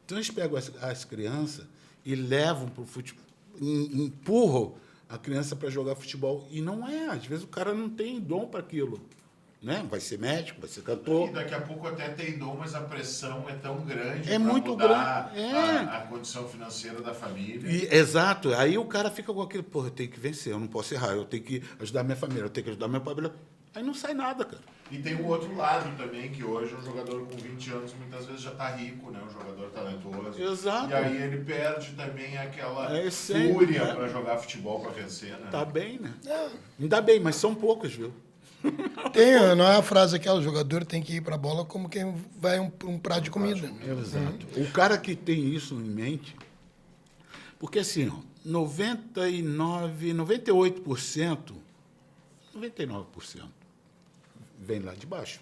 Então, eles pegam as crianças e levam para o futebol, empurram a criança para jogar futebol. E não é. Às vezes, o cara não tem dom para aquilo. Né? Vai ser médico, vai ser cantor. E daqui a pouco até tem dom, mas a pressão é tão grande É pra muito mudar grande. É. a condição financeira da família. Exato. Aí o cara fica com aquilo, pô, eu tenho que vencer, eu não posso errar, eu tenho que ajudar minha família, eu tenho que ajudar meu pai. Aí não sai nada, cara. E tem o outro lado também, que hoje um jogador com 20 anos muitas vezes já está rico, né? Um jogador talentoso. Exato. E aí ele perde também aquela É sempre, fúria né? para jogar futebol, para vencer, né? Tá bem, né? Ainda bem, mas são poucos, viu? Tem, não é a frase aquela, o jogador tem que ir pra bola como quem vai um prato de comida. Exato. O cara que tem isso em mente, porque assim, ó, 98% vem lá de baixo.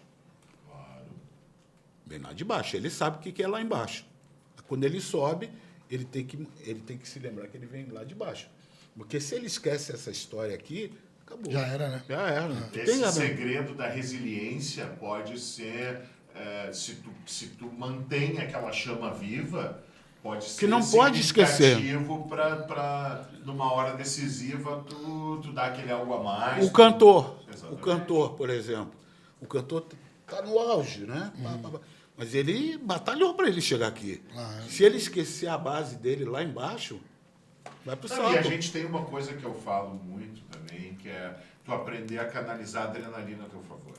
Vem lá de baixo. Ele sabe o que é lá embaixo. Quando ele sobe, ele tem que se lembrar que ele vem lá de baixo. Porque se ele esquece essa história aqui, acabou. Já era, né? Já era. Esse segredo da resiliência pode ser, se tu mantém aquela chama viva, pode ser Que não pode esquecer. significativo para numa hora decisiva, tu dar aquele algo a mais. O cantor, Exatamente. por exemplo. O cantor está no auge, né? Mas ele batalhou para ele chegar aqui. Se ele esquecer a base dele lá embaixo, vai para o Não, e a salto. gente tem uma coisa que eu falo muito também, que é tu aprender a canalizar a adrenalina a teu favor.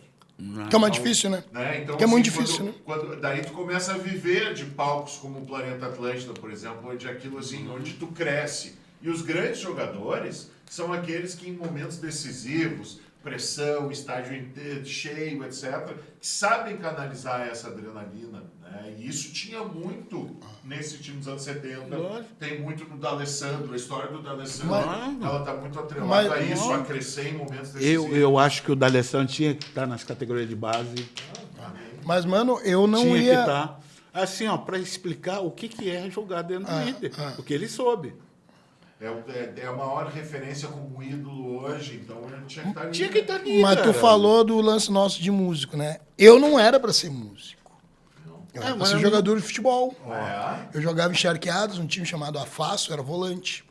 Que é mais difícil, né? Então, Que é muito assim, difícil, né? daí tu começa a viver de palcos como o Planeta Atlântida, por exemplo, onde aquilo assim, onde tu cresce. E os grandes jogadores são aqueles que em momentos decisivos, pressão, estádio inteiro, cheio, etc., sabem canalizar essa adrenalina, né? E isso tinha muito nesse time dos anos 70. Lógico. Tem muito no D'Alessandro, a história do D'Alessandro, Mas- ela está muito atrelada Mas- a isso, a crescer em momentos decisivos. Eu acho que o D'Alessandro tinha que estar nas categorias de base. Mas, mano, eu não Tinha que ia... estar. Assim, ó, para explicar o que é jogar dentro do Inter. Porque ele soube. É a maior referência como ídolo hoje, então ele tinha que estar ali. Tinha que estar ali, Mas tu cara. falou do lance nosso de músico, né? Eu não era pra ser músico. Eu era pra mas ser eu jogador de futebol. É. Eu jogava em Charqueados, um time chamado Afaço, era volante.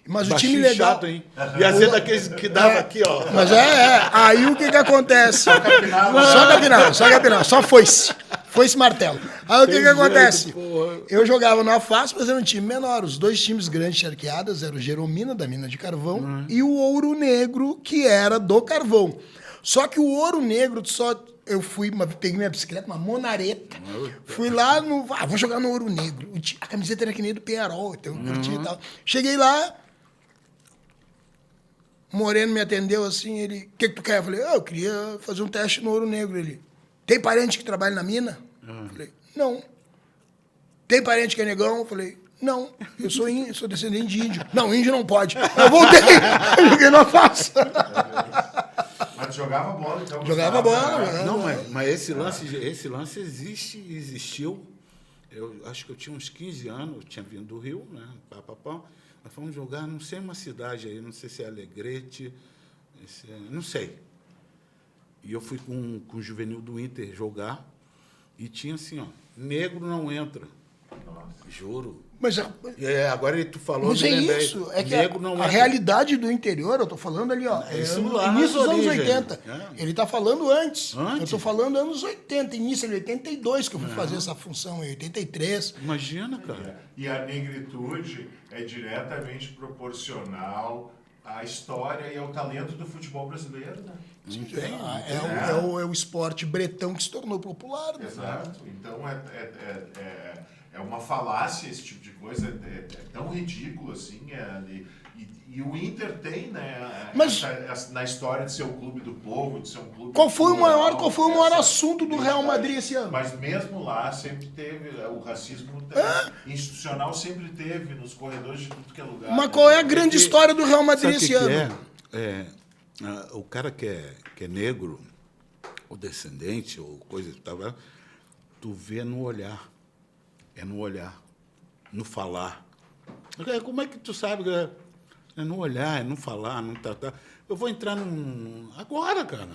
Mas o Baixinho time legal... chato, hein? Ia ser daqueles que dava aqui, ó. Mas aí o que acontece? Só capinava, só foice martelo. Aí o que Tem acontece? jeito, porra. Eu jogava no Afaço, mas era um time menor. Os dois times grandes charqueadas eram o Jeromina, da mina de carvão, e o Ouro Negro, que era do carvão. Só que o Ouro Negro, eu peguei minha bicicleta, uma monareta, fui lá vou jogar no Ouro Negro. A camiseta era que nem do Penharol, então eu curti e tal. Cheguei lá, o Moreno me atendeu assim, ele, o que tu quer? Eu falei, eu queria fazer um teste no Ouro Negro. Ele, tem parente que trabalha na mina? Eu falei, não. Tem parente que é negão? Eu falei, não, eu sou descendente de índio. Não, índio não pode. Eu voltei, eu joguei no Afaço. Mas jogava bola, então. Jogava bola, né? jogava. Não, mas esse lance existiu. Eu acho que eu tinha uns 15 anos, eu tinha vindo do Rio, né? Nós fomos jogar, não sei, uma cidade aí, não sei se é Alegrete, não sei. E eu fui com o juvenil do Inter jogar e tinha assim, ó, negro não entra. Juro. Mas, Agora tu falou, mas me é lembrei. isso, é que Negro não a entra. realidade do interior, eu tô falando ali, ó, Isso no lá início dos nas anos origens. 80. Ele tá falando antes. Antes? Eu tô falando anos 80, início de 82, que eu fui fazer essa função em 83. Imagina, cara. E a negritude é diretamente proporcional à história e ao talento do futebol brasileiro, né? É o esporte bretão que se tornou popular. Né? Exato. Então é uma falácia esse tipo de coisa, é tão ridículo assim, e E o Inter tem, né, Mas- na história de ser um clube do povo, de ser um clube Qual foi o plural, maior essa assunto do Real identidade. Madrid esse ano? Mas mesmo lá sempre teve, o racismo institucional sempre teve nos corredores de tudo que é lugar. Mas né? qual é a grande história do Real Madrid Sabe o esse que ano? o cara que é negro, ou descendente, ou coisa que tal, tu vê no olhar. É no olhar, no falar. Como é que tu sabe? É no olhar, é no falar, no tratar. Eu vou entrar agora, cara.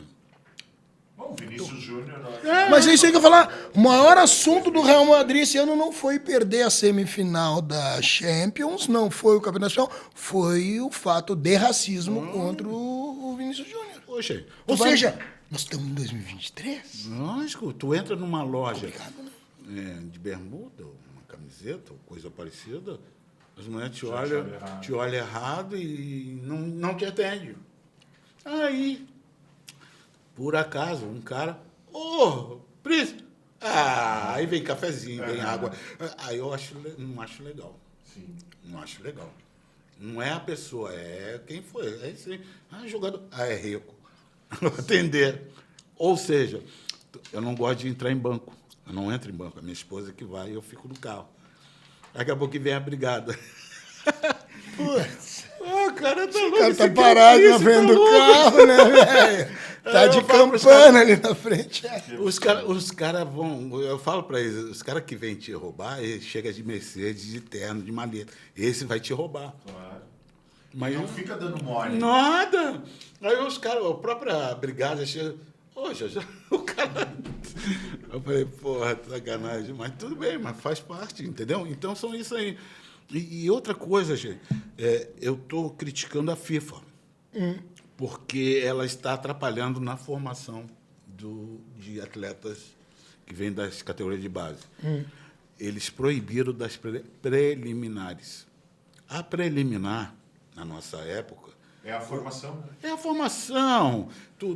Bom, Vinícius Júnior... Mas é isso aí que eu ia falar. O maior assunto do Real Madrid esse ano não foi perder a semifinal da Champions, não foi o Campeonato Nacional, foi o fato de racismo contra o Vinícius Júnior. Poxa, Ou seja, nós estamos em 2023. lógico, tu entra numa loja Complicado, né? de bermuda, ou uma camiseta, ou coisa parecida, as mulheres te errado. olham errado e não te atendem. Aí, por acaso, um cara, príncipe, aí vem cafezinho, vem água. Aí eu não acho legal. Sim. Não acho legal. Não é a pessoa, é quem foi. É isso aí. Jogador. É rico. Atender. Ou seja, eu não gosto de entrar em banco. Eu não entro em banco. A minha esposa que vai e eu fico no carro. Daqui a pouco vem a brigada. Putz, O cara tá louco. o cara esse tá aqui é parado na príncipe, frente tá do louco. carro, né, velho? Tá de eu falo pros campana ali na frente. Os cara vão. Eu falo para eles, os caras que vêm te roubar, eles chegam de Mercedes, de terno, de maleta. Esse vai te roubar. Claro. Mas Não fica dando mole. nada. Aí os caras, a própria brigada chega. Já, o cara. Eu falei, porra, sacanagem. Mas tudo bem, mas faz parte, entendeu? Então são isso aí. E outra coisa, gente, eu estou criticando a FIFA, porque ela está atrapalhando na formação de atletas que vêm das categorias de base. Eles proibiram das preliminares. A preliminar, na nossa época, É a formação. é a formação. Tu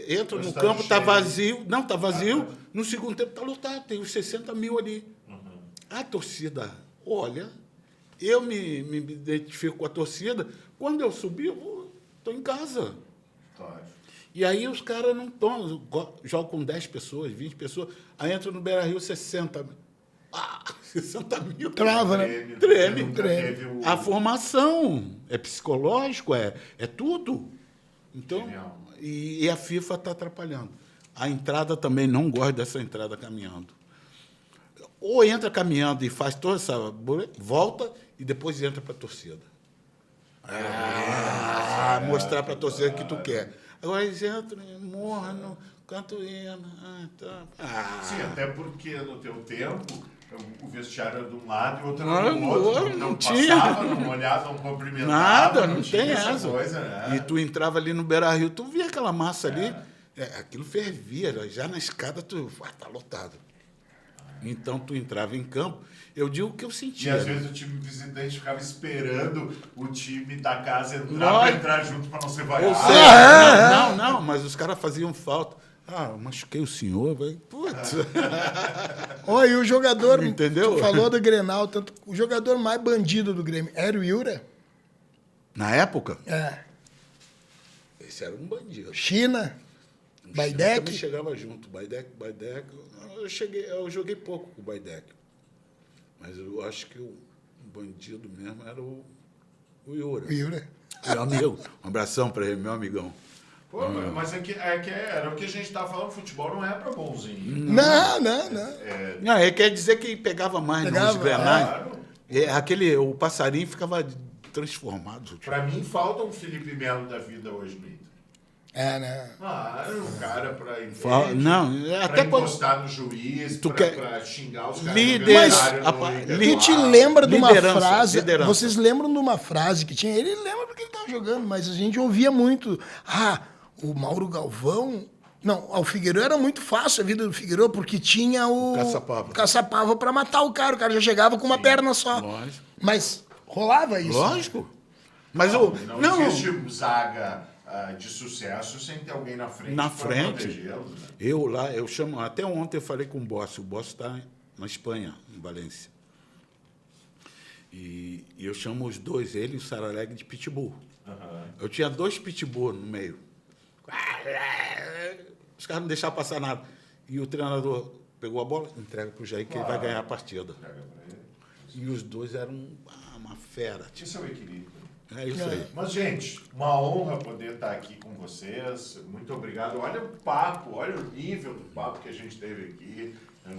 entra O no estádio campo, tá cheio. vazio. Não, tá vazio. No segundo tempo tá lotado, tem os 60 mil ali. A torcida olha, eu me identifico com a torcida. Quando eu subir, eu estou em casa. Claro. E aí os caras não estão, jogam com 10 pessoas, 20 pessoas, aí entra no Beira-Rio 60 mil. 60 mil. Trava, né? Treme. Nunca teve o- A formação é psicológico, é tudo. Então, Genial. e a FIFA está atrapalhando. A entrada também não gosta dessa entrada caminhando. Ou entra caminhando e faz toda essa... volta e depois entra para a torcida. Mostrar para a torcida que tu quer. Agora eles entram, morram, cantam hino. Sim, até porque no teu tempo o vestiário era de um lado e o outro Não, era do outro. não Não tinha. passava, não olhava, não cumprimentava. Nada, não tinha tem essa. coisa, né? E tu entrava ali no Beira-Rio, tu via aquela massa ali, aquilo fervia, já na escada tu, tá lotado. Então tu entrava em campo, eu digo o que eu E sentia. às vezes o time visitante ficava esperando o time da casa entrar Nós- para entrar junto para não ser Ou vaiado. seja, não, mas os caras faziam falta. Eu machuquei o senhor, vai. Putz. Olha, e o jogador, Entendeu? tu falou do Grenal, tanto, o jogador mais bandido do Grêmio era o Yura. Na época, Esse era um bandido. China, Eu também Baidec. chegava junto. Baidec. Eu joguei pouco com o Baidec. Mas eu acho que o bandido mesmo era o Yura. O Yura. Meu amigo. Um abração para ele, meu amigão. Pô, mas é que era o que a gente estava falando, futebol não é para bonzinho. Não. Não, ele quer dizer que pegava mais Pegava, nos grenais. Claro. O passarinho ficava transformado. Para mim falta um Felipe Melo da vida hoje no Inter. Né? Claro, um cara para Não, até quando... encostar no juiz, Tu para quer- xingar os Liderança. caras. Mas- Tu te lembra de uma Liderança, frase, liderança. vocês lembram de uma frase que tinha, ele lembra porque ele estava jogando, mas a gente ouvia muito, o Mauro Galvão, não, o Figueiredo era muito fácil a vida do Figueiredo, porque tinha o caça-pava para matar o cara já chegava com uma perna só. Lógico. Mas rolava isso. Lógico. Mas Não existe zaga de sucesso sem ter alguém na frente. Na pra frente. protegê-los, né? Eu chamo, até ontem eu falei com o Boss está na Espanha, em Valência. E eu chamo os dois, ele e o Saraleg, de pitbull. Aham. Eu tinha 2 pitbull no meio. Os caras não deixavam passar nada. E o treinador pegou a bola, entrega para o Jair, que ele vai ganhar a partida. Pega pra ele. E os dois eram uma fera. Esse é o equilíbrio. É isso aí. Mas, gente, uma honra poder estar aqui com vocês. Muito obrigado. Olha o papo, olha o nível do papo que a gente teve aqui.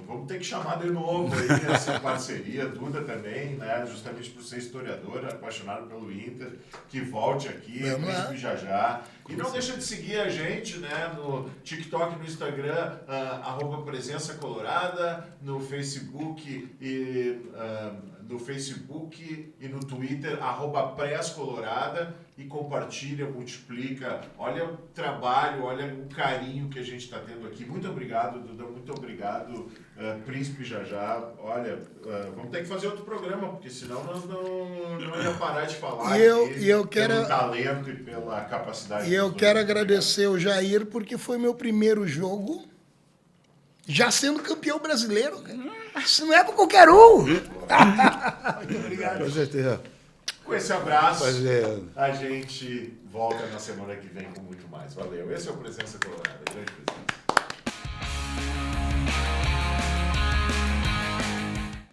Vamos ter que chamar de novo aí essa parceria, Duda também, né? Justamente por ser historiador, apaixonado pelo Inter, que volte aqui, Príncipe Jajá. E não deixa de seguir a gente, né? No TikTok, no Instagram, @presença colorada, no Facebook e no Twitter, @presscolorada, e compartilha, multiplica. Olha o trabalho, olha o carinho que a gente está tendo aqui. Muito obrigado, Duda, muito obrigado, Príncipe Jajá. Olha, vamos ter que fazer outro programa, porque senão nós não ia parar de falar eu quero, pelo talento e pela capacidade. E eu quero agradecer o Jair, porque foi meu primeiro jogo, já sendo campeão brasileiro. Isso não é para qualquer um. Muito obrigado. Com certeza. Com esse abraço, Prazer. a gente volta na semana que vem com muito mais. Valeu. Esse é o Presença Colorada. Grande presença.